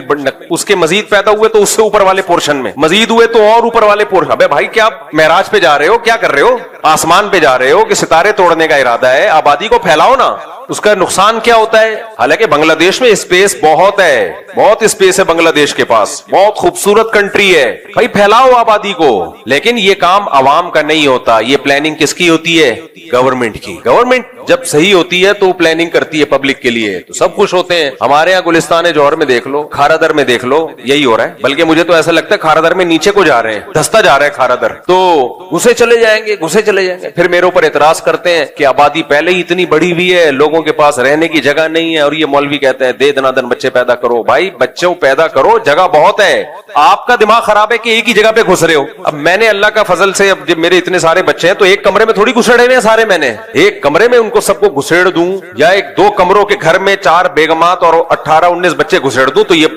اس کے مزید پیدا ہوئے تو اس سے اوپر والے پورشن میں, مزید ہوئے تو اور اوپر والے پورشن. ابے بھائی کیا آپ معراج پہ جا رہے ہو؟ کیا کر رہے ہو؟ آسمان پہ جا رہے ہو کہ ستارے توڑنے کا ارادہ ہے؟ آبادی کو پھیلاؤ نا. اس کا نقصان کیا ہوتا ہے؟ حالانکہ بنگلہ دیش میں اسپیس بہت ہے, بہت اسپیس ہے بنگلہ دیش کے پاس, بہت خوبصورت کنٹری ہے بھائی, پھیلاؤ آبادی کو. لیکن یہ کام عوام کا نہیں ہوتا, یہ پلاننگ کس کی ہوتی ہے؟ گورنمنٹ کی. گورنمنٹ جب صحیح ہوتی ہے تو پلاننگ کرتی ہے پبلک کے لیے, تو سب خوش ہوتے ہیں. ہمارے یہاں گلستان جوہر میں دیکھ لو, کھارا در میں دیکھ لو, یہی ہو رہا ہے. بلکہ مجھے تو ایسا لگتا ہے کھارا در میں نیچے کو جا رہے ہیں, دھستا جا رہا ہے کھارا در, تو گھسے چلے جائیں گے, گھسے چلے جائیں گے. پھر میرے اوپر اعتراض کرتے ہیں کہ آبادی پہلے ہی اتنی بڑی ہوئی ہے, لوگوں کے پاس رہنے کی جگہ نہیں ہے, اور یہ مولوی کہتے ہیں دے دنا دن بچے پیدا کرو. بھائی بچوں پیدا کرو, جگہ بہت ہے, آپ کا دماغ خراب ہے کہ ایک ہی جگہ پہ گھس رہے ہو. اب میں نے اللہ کا فضل سے, اب جب میرے اتنے سارے بچے ہیں تو ایک کمرے میں تھوڑی گھسڑے ہوئے ہیں سارے, میں نے ایک کمرے میں ان کو سب کو گھسیڑ دوں, یا ایک 2 کمروں کے گھر میں 4 بیگمات اور 18-19 بچے گھسیڑ دوں, تو یہ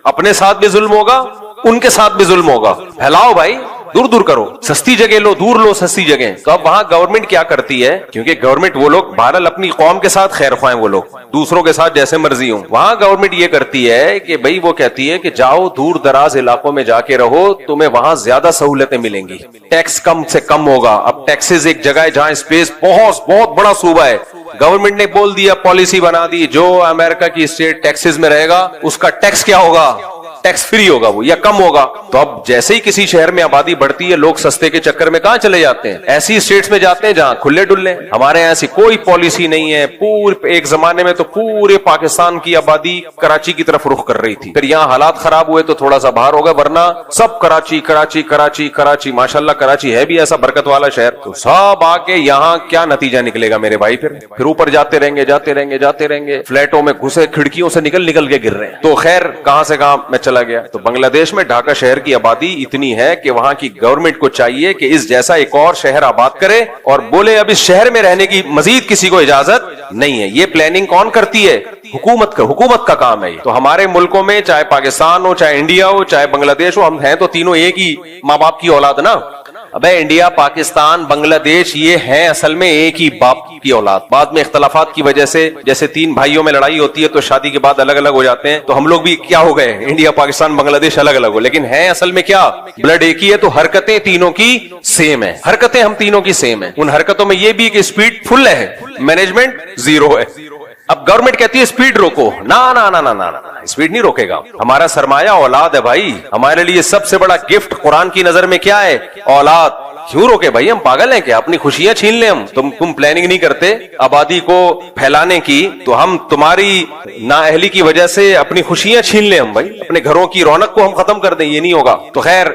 اپنے ساتھ بھی ظلم ہوگا, ان کے ساتھ بھی ظلم ہوگا. پھیلاؤ بھائی, دور دور کرو, سستی جگہ لو, دور لو سستی جگہ. تو اب وہاں گورنمنٹ کیا کرتی ہے, کیونکہ گورنمنٹ وہ لوگ بہرحال اپنی قوم کے ساتھ خیر خواہ ہیں, وہ لوگ دوسروں کے ساتھ جیسے مرضی ہوں. وہاں گورنمنٹ یہ کرتی ہے کہ بھئی وہ کہتی ہے کہ جاؤ دور دراز علاقوں میں جا کے رہو, تمہیں وہاں زیادہ سہولتیں ملیں گی, ٹیکس کم سے کم ہوگا. اب ٹیکسز ایک جگہ ہے جہاں اسپیس بہت بڑا صوبہ ہے, گورنمنٹ نے بول دیا, پالیسی بنا دی, جو امریکہ کی اسٹیٹ ٹیکسز میں رہے گا اس کا ٹیکس کیا ہوگا, ٹیکس فری ہوگا وہ, یا کم ہوگا. تو اب جیسے ہی کسی شہر میں آبادی بڑھتی ہے, لوگ سستے کے چکر میں کہاں چلے جاتے ہیں, ایسی اسٹیٹس میں جاتے ہیں جہاں کھلے ڈلے. ہمارے یہاں ایسی کوئی پالیسی نہیں ہے. ایک زمانے میں تو پورے پاکستان کی آبادی کراچی کی طرف رخ کر رہی تھی, پھر یہاں حالات خراب ہوئے تو تھوڑا سا باہر ہوگا, ورنہ سب کراچی کراچی کراچی کراچی. ماشاءاللہ کراچی ہے بھی ایسا برکت والا شہر, تو سب آ کے یہاں کیا نتیجہ نکلے گا میرے بھائی, پھر اوپر جاتے رہیں گے جاتے رہیں گے جاتے رہیں گے, فلیٹوں میں گھسے, کھڑکیوں سے نکل کے گر رہے ہیں. تو خیر کہاں سے کہاں میں چلا گیا. تو بنگلہ دیش میں ڈھاکہ شہر کی آبادی اتنی ہے کہ وہاں کی گورنمنٹ کو چاہیے کہ اس جیسا ایک اور شہر آباد کرے, اور بولے اب اس شہر میں رہنے کی مزید کسی کو اجازت نہیں ہے. یہ پلاننگ کون کرتی ہے, حکومت کا کام ہے. تو ہمارے ملکوں میں چاہے پاکستان ہو, چاہے انڈیا ہو, چاہے بنگلہ دیش ہو, ہم ہیں تو تینوں ایک ہی ماں باپ کی اولاد نا. ابے انڈیا, پاکستان, بنگلہ دیش یہ ہیں اصل میں ایک ہی باپ کی اولاد. بعد میں اختلافات کی وجہ سے, جیسے 3 بھائیوں میں لڑائی ہوتی ہے تو شادی کے بعد الگ الگ ہو جاتے ہیں, تو ہم لوگ بھی کیا ہو گئے, انڈیا پاکستان بنگلہ دیش الگ الگ ہو, لیکن ہیں اصل میں کیا, بلڈ ایک ہی ہے. تو حرکتیں تینوں کی سیم ہے, حرکتیں ہم تینوں کی سیم ہے. ان حرکتوں میں یہ بھی کہ اسپیڈ فل ہے, مینجمنٹ زیرو ہے. اب گورنمنٹ کہتی ہے اسپیڈ روکو, نا اسپیڈ نہیں روکے گا. ہمارا سرمایہ اولاد ہے بھائی, ہمارے لیے سب سے بڑا گفٹ قرآن کی نظر میں کیا ہے, اولاد. کیوں روکے بھائی, ہم پاگل ہیں کیا, اپنی خوشیاں چھین لیں ہم. تم پلاننگ نہیں کرتے آبادی کو پھیلانے کی, تو ہم تمہاری نااہلی کی وجہ سے اپنی خوشیاں چھین لیں ہم بھائی, اپنے گھروں کی رونق کو ہم ختم کر دیں, یہ نہیں ہوگا. تو خیر,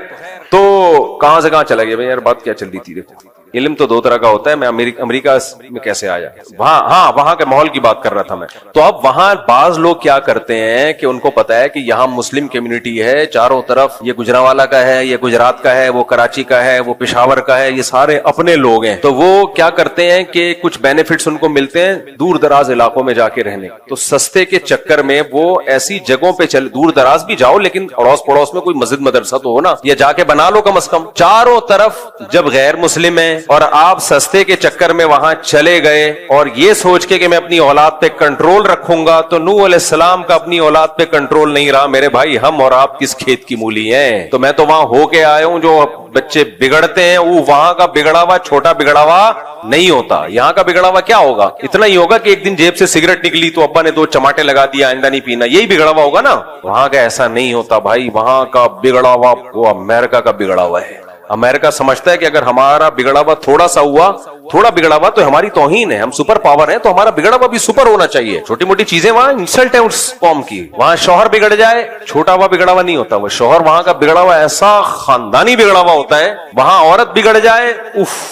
تو کہاں سے کہاں چلا گیا بھائی, یار بات کیا چل رہی تھی. دیکھو علم تو 2 طرح کا ہوتا ہے. میں امریکہ میں کیسے آیا, وہاں کے ماحول کی بات کر رہا تھا میں. تو اب وہاں بعض لوگ کیا کرتے ہیں کہ ان کو پتا ہے کہ یہاں مسلم کمیونٹی ہے چاروں طرف, یہ گجرانوالا کا ہے, یہ گجرات کا ہے, وہ کراچی کا ہے, وہ پشاور کا ہے, یہ سارے اپنے لوگ ہیں. تو وہ کیا کرتے ہیں کہ کچھ بینیفٹس ان کو ملتے ہیں دور دراز علاقوں میں جا کے رہنے, تو سستے کے چکر میں وہ ایسی جگہوں پہ دور دراز بھی جاؤ, لیکن اڑوس پڑوس میں کوئی مسجد مدرسہ تو ہو نا, یا جا کے بنا لو کم از کم. چاروں طرف جب غیر مسلم ہیں اور آپ سستے کے چکر میں وہاں چلے گئے, اور یہ سوچ کے کہ میں اپنی اولاد پہ کنٹرول رکھوں گا, تو نوح علیہ السلام کا اپنی اولاد پہ کنٹرول نہیں رہا میرے بھائی. ہم اور آپ کس کھیت کی مولی ہیں. تو میں تو وہاں ہو کے آیا ہوں, جو بچے بگڑتے ہیں وہ وہاں کا بگڑا ہوا چھوٹا بگڑا ہوا نہیں ہوتا. یہاں کا بگڑا ہوا کیا ہوگا, اتنا ہی ہوگا کہ ایک دن جیب سے سگریٹ نکلی تو ابا نے 2 چماٹے لگا دیا, آئندہ نہیں پینا, یہی بگڑا ہوا ہوگا نا. وہاں کا ایسا نہیں ہوتا بھائی, وہاں کا بگڑا ہوا وہ امریکہ کا بگڑا ہوا ہے. امریکہ سمجھتا ہے کہ اگر ہمارا بگڑا ہوا تھوڑا بگڑا ہوا تو ہماری توہین ہے, ہم سپر پاور ہیں, تو ہمارا بگڑا ہوا بھی سپر ہونا چاہیے. چھوٹی موٹی چیزیں وہاں انسلٹ ہے اس قوم کی. وہاں شوہر بگڑ جائے, چھوٹا ہوا بگڑا ہوا نہیں ہوتا, وہ شوہر وہاں کا بگڑا ہوا ایسا خاندانی بگڑا ہوا ہوتا ہے. وہاں عورت بگڑ جائے, اف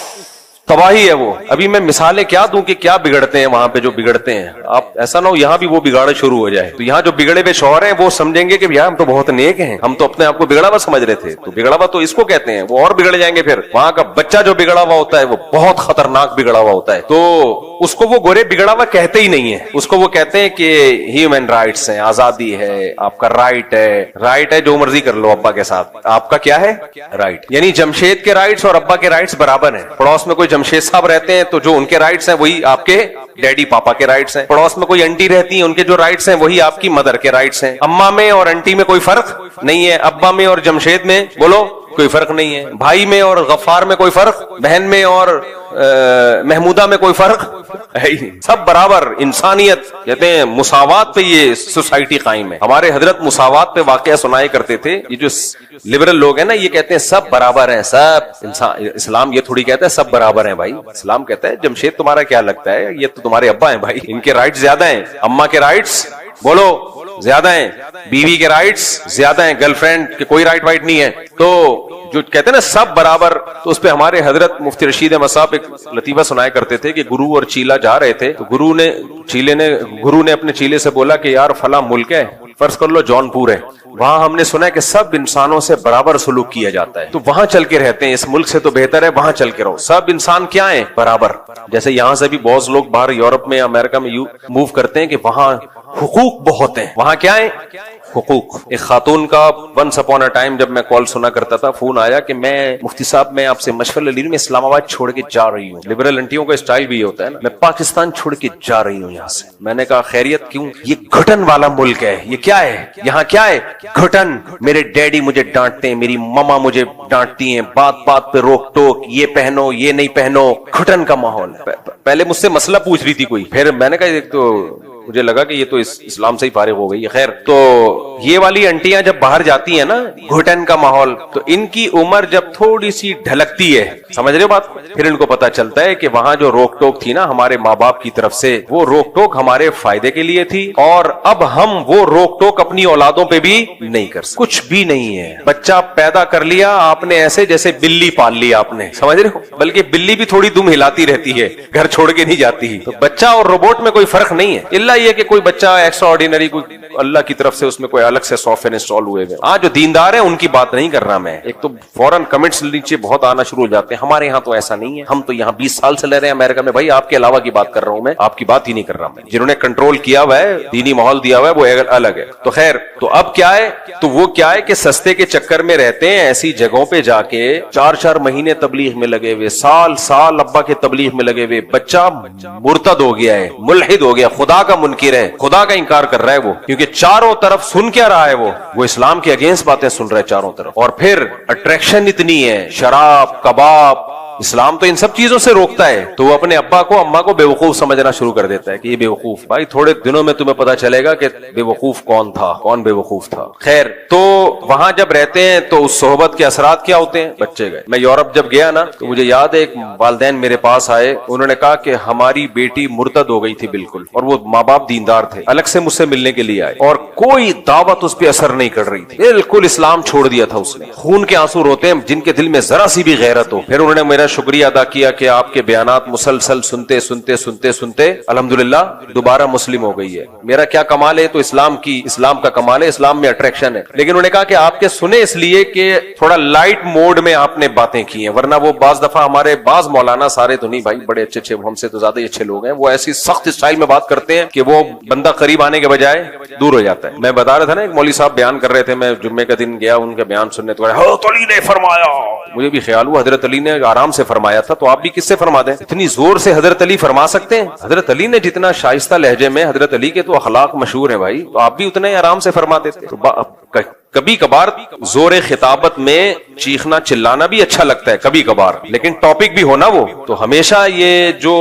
تباہی ہے وہ. ابھی میں مثالیں کیا دوں کہ کیا بگڑتے ہیں وہاں پہ جو بگڑتے ہیں. آپ ایسا نہ ہو یہاں بھی وہ بگاڑ شروع ہو جائے, تو یہاں جو بگڑے ہوئے شوہر ہیں وہ سمجھیں گے کہ یار ہم تو بہت نیک ہیں, ہم تو اپنے آپ کو بگڑا ہوا سمجھ رہے تھے. تو بگڑا ہوا تو اس کو کہتے ہیں, وہ اور بگڑ جائیں گے. پھر وہاں کا بچہ جو بگڑا ہوا ہوتا ہے وہ بہت خطرناک بگڑا ہوا ہوتا ہے. تو اس کو وہ گورے بگڑا ہوا کہتے ہی نہیں ہے, اس کو وہ کہتے ہیں کہ ہیومن رائٹس ہیں, آزادی ہے, آپ کا رائٹ ہے جو مرضی کر لو ابا کے ساتھ. آپ کا کیا ہے رائٹ, یعنی جمشید کے رائٹس اور ابا کے رائٹس برابر ہیں. پڑوس میں کوئی جمشید صاحب رہتے ہیں تو جو ان کے رائٹس ہیں وہی آپ کے ڈیڈی پاپا کے رائٹس ہیں. پڑوس میں کوئی انٹی رہتی ہیں, ان کے جو رائٹس ہیں وہی آپ کی مدر کے رائٹس ہیں. اماں میں اور انٹی میں کوئی فرق نہیں ہے, ابا میں اور جمشید میں بولو کوئی فرق نہیں ہے, بھائی میں اور غفار میں کوئی فرق, بہن میں اور محمودہ میں کوئی فرق ہے ہی نہیں, سب برابر. انسانیت کہتے ہیں, مساوات پہ یہ سوسائٹی قائم ہے. ہمارے حضرت مساوات پہ واقعہ سنائے کرتے تھے. یہ جو لبرل لوگ ہیں نا, یہ کہتے ہیں سب برابر ہیں, سب اسلام یہ تھوڑی کہتا ہے سب برابر ہیں بھائی. اسلام کہتا ہے جمشید تمہارا کیا لگتا ہے, یہ تو تمہارے ابا ہیں بھائی, ان کے رائٹس زیادہ ہیں. اماں کے رائٹس بولو زیادہ ہیں, بیوی کے رائٹس زیادہ ہیں, گرل فرینڈ کے کوئی رائٹ وائٹ نہیں ہے. تو جو کہتے ہیں نا سب برابر, تو اس پہ ہمارے حضرت مفتی رشید احمد صاحب ایک لطیفہ سنایا کرتے تھے کہ گرو اور چیلا جا رہے تھے, تو گرو نے اپنے چیلے سے بولا کہ یار فلاں ملک ہے, فرض کر لو جون پور ہے, وہاں ہم نے سنا ہے کہ سب انسانوں سے برابر سلوک کیا جاتا ہے, تو وہاں چل کے رہتے ہیں, اس ملک سے تو بہتر ہے وہاں چل کے رہو, سب انسان کیا ہیں برابر. جیسے یہاں سے بھی بہت لوگ باہر یورپ میں امریکہ میں موو کرتے ہیں کہ وہاں حقوق بہت ہیں, وہاں کیا ہیں حقوق. ایک خاتون کا ونس اپون اے ٹائم جب میں کال سنا کرتا تھا, فون آیا کہ میں مفتی صاحب میں آپ سے مشورہ لے رہی ہوں, میں اسلام آباد چھوڑ کے جا رہی ہوں. لبرل انٹیوں کا اسٹائل بھی یہ ہوتا ہے نا, میں پاکستان چھوڑ کے جا رہی ہوں یہاں سے. میں نے کہا خیریت کیوں؟ یہ گھٹن والا ملک ہے, یہ کیا ہے یہاں کیا ہے گھٹن, میرے ڈیڈی مجھے ڈانٹتے ہیں, میری ماما مجھے ڈانٹتی ہیں, بات بات پہ روک ٹوک, یہ پہنو یہ نہیں پہنو, گھٹن کا ماحول. پہلے مجھ سے مسئلہ پوچھ رہی تھی کوئی, پھر میں نے کہا ایک تو مجھے لگا کہ یہ تو اسلام سے ہی فارغ ہو گئی ہے. خیر, تو یہ والی انٹیاں جب باہر جاتی ہیں نا, گھٹن کا ماحول, تو ان کی عمر جب تھوڑی سی ڈھلکتی ہے, سمجھ رہے ہو بات, پھر ان کو پتا چلتا ہے کہ وہاں جو روک ٹوک تھی نا ہمارے ماں باپ کی طرف سے, وہ روک ٹوک ہمارے فائدے کے لیے تھی, اور اب ہم وہ روک ٹوک اپنی اولادوں پہ بھی نہیں کر سکتے. کچھ بھی نہیں ہے, بچہ پیدا کر لیا آپ نے ایسے جیسے بلی پال لیا آپ نے, سمجھ رہے ہو, بلکہ بلی بھی تھوڑی دم ہلاتی رہتی ہے, گھر چھوڑ کے نہیں جاتی. تو بچہ اور روبوٹ میں کوئی فرق نہیں ہے, الا یہ کہ کوئی بچہ ایکسٹرا آرڈینری, کوئی اللہ کی طرف سے اس میں کوئی الگ سے سافٹ ویئر انسٹال ہوئے ہوئے. جو دیندار ہیں ان کی بات نہیں کر رہا میں, ایک تو فوراً کمنٹس نیچے بہت آنا شروع ہو جاتے ہیں, ہمارے یہاں تو ایسا نہیں ہے, ہم تو یہاں 20 سال سے رہ رہے ہیں امریکہ میں. بھائی آپ کے علاوہ کی بات کر رہا ہوں میں, آپ کی بات ہی نہیں کر رہا میں. جنہوں نے کنٹرول کیا ہوا ہے, دینی ماحول دیا ہوا ہے, وہ الگ ہے. تو خیر, تو اب کیا ہے, تو وہ کیا ہے کہ سستے کے چکر میں رہتے ہیں, ایسی جگہوں پہ جا کے 4 مہینے تبلیغ میں لگے ہوئے, سال ابا کے تبلیغ میں لگے ہوئے, بچہ مرتد ہو گیا ہے, ملحد ہو گیا, خدا کا منکر ہے, خدا کا انکار کر رہا ہے وہ, کیونکہ چاروں طرف سن کیا رہا ہے, وہ اسلام کے اگینسٹ باتیں سن رہا ہے چاروں طرف. اور پھر اٹریکشن اتنی ہے, شراب کباب, اسلام تو ان سب چیزوں سے روکتا ہے, تو وہ اپنے ابا کو اما کو بے وقوف سمجھنا شروع کر دیتا ہے کہ یہ بے وقوف. بھائی تھوڑے دنوں میں تمہیں پتا چلے گا کہ بے وقوف کون تھا, کون بے وقوف تھا. خیر, تو وہاں جب رہتے ہیں تو اس صحبت کے اثرات کیا ہوتے ہیں, بچے گئے. میں یورپ جب گیا نا, تو مجھے یاد ہے ایک والدین میرے پاس آئے, انہوں نے کہا کہ ہماری بیٹی مرتد ہو گئی تھی بالکل, اور وہ ماں باپ دیندار تھے, الگ سے مجھ سے ملنے کے لیے آئے, اور کوئی دعوت اس پہ اثر نہیں کر رہی تھی, بالکل اسلام چھوڑ دیا تھا اس نے. خون کے آنسو روتے ہیں جن کے دل میں ذرا سی بھی غیرت ہو. پھر انہوں نے میرا شکریہ ادا کیا کہ آپ کے بیانات مسلسل سنتے سنتے سنتے سنتے الحمدللہ دوبارہ مسلم ہو گئی ہے. میرا کیا کمال ہے, تو اسلام کا کمال ہے, اسلام میں اٹریکشن ہے. لیکن انہوں نے کہا کہ آپ کے سنے اس لیے کہ تھوڑا لائٹ موڈ میں آپ نے باتیں کی ہیں, ورنہ وہ بعض دفعہ ہمارے بعض مولانا, سارے تو نہیں بھائی, بڑے اچھے ہم سے تو زیادہ ہی اچھے لوگ ہیں, وہ ایسی سخت اسٹائل میں بات کرتے ہیں کہ وہ بندہ قریب آنے کے بجائے دور ہو جاتا ہے. میں بتا رہا تھا نا, ایک مولوی صاحب بیان کر رہے تھے, میں جمعے کا دن گیا ان کا بیان سننے, تو حضرت علی نے فرمایا. مجھے بھی خیال ہوا حضرت علی نے آرام سے فرمایا تھا, تو آپ بھی کس سے فرما دیں, اتنی زور سے حضرت علی فرما سکتے ہیں؟ حضرت علی نے جتنا شائستہ لہجے میں, حضرت علی کے تو اخلاق مشہور ہیں بھائی, تو آپ بھی اتنے ہی آرام سے فرما دیتے. کبھی کبھار زور خطابت میں چیخنا چلانا بھی اچھا لگتا ہے کبھی کبھار, لیکن ٹاپک بھی ہونا وہ. تو ہمیشہ یہ جو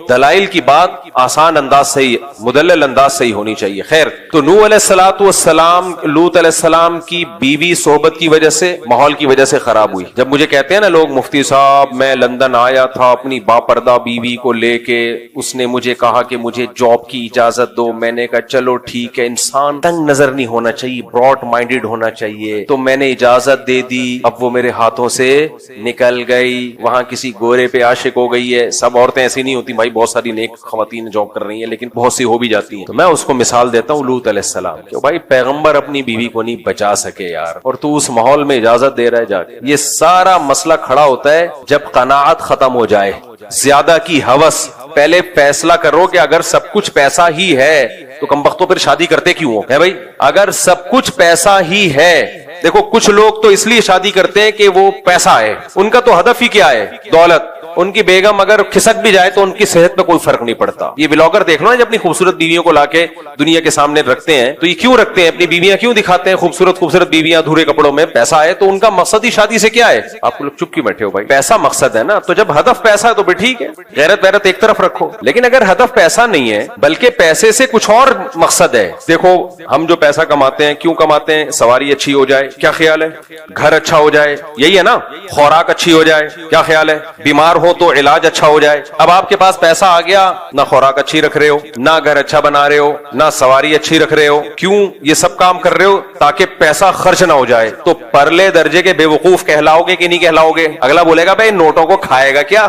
دلائل کی بات آسان انداز سے ہی, مدلل انداز سے ہی ہونی چاہیے. خیر, تو نوح علیہ الصلوۃ والسلام, لوط علیہ السلام کی بیوی صحبت کی وجہ سے, ماحول کی وجہ سے خراب ہوئی. جب مجھے کہتے ہیں نا لوگ, مفتی صاحب میں لندن آیا تھا اپنی باپردہ بیوی کو لے کے, اس نے مجھے کہا کہ مجھے جاب کی اجازت دو. میں نے کہا چلو ٹھیک ہے, انسان تنگ نظر نہیں ہونا چاہیے, براڈ مائنڈیڈ ہونا چاہیے. تو میں نے اجازت دے دی, اب وہ میرے ہاتھوں سے نکل گئی, وہاں کسی گورے پہ عاشق ہو گئی ہے. سب عورتیں ایسی نہیں ہوتی بھائی, بہت ساری نیک خواتین جاب کر رہی ہیں, لیکن بہت سی ہو بھی جاتی ہیں. تو میں اس کو مثال دیتا ہوں لوط علیہ السلام, کہ بھائی پیغمبر اپنی بیوی کو نہیں بچا سکے یار, اور تو اس ماحول میں اجازت دے رہا ہے جا کے. یہ سارا مسئلہ کھڑا ہوتا ہے جب قناعت ختم ہو جائے, زیادہ کی ہوس. پہلے فیصلہ کرو کہ اگر سب کچھ پیسہ ہی ہے تو کمبختوں پھر شادی کرتے کیوں ہو, ہے بھائی؟ اگر سب کچھ پیسہ ہی ہے, دیکھو کچھ لوگ تو اس لیے شادی کرتے ہیں کہ وہ پیسہ ہے, ان کا تو ہدف ہی کیا ہے, دولت. ان کی بیگم اگر کھسک بھی جائے تو ان کی صحت پہ کوئی فرق نہیں پڑتا. یہ بلاگر دیکھ لو نا, جب اپنی خوبصورت بیویوں کو لا کے دنیا کے سامنے رکھتے ہیں, تو یہ کیوں رکھتے ہیں, اپنی بیویاں کیوں دکھاتے ہیں خوبصورت بیویاں ادھورے کپڑوں میں؟ پیسہ ہے, تو ان کا مقصد ہی شادی سے کیا ہے. آپ لوگ چپ کیوں بیٹھے ہو بھائی؟ پیسہ مقصد ہے نا, تو جب ہدف پیسہ ہے تو بھی ٹھیک ہے, غیرت ایک طرف رکھو. لیکن اگر ہدف پیسہ نہیں ہے بلکہ پیسے سے کچھ اور مقصد ہے, دیکھو ہم جو پیسہ کماتے ہیں کیوں کماتے ہیں؟ سواری اچھی ہو جائے, کیا خیال ہے؟ گھر اچھا ہو جائے, یہی ہے نا. خوراک اچھی ہو جائے, کیا خیال ہے؟ بیمار ہو تو علاج اچھا ہو جائے. اب آپ کے پاس پیسہ آ گیا, نہ خوراک اچھی رکھ رہے ہو, نہ گھر اچھا بنا رہے ہو, نہ سواری اچھی رکھ رہے ہو. کیوں یہ سب کام کر رہے ہو؟ تاکہ پیسہ خرچ نہ ہو جائے. تو پرلے درجے کے بے وقوف کہلاؤ گے کہ نہیں کہلاؤ گے؟ اگلا بولے گا بھائی نوٹوں کو کھائے گا کیا.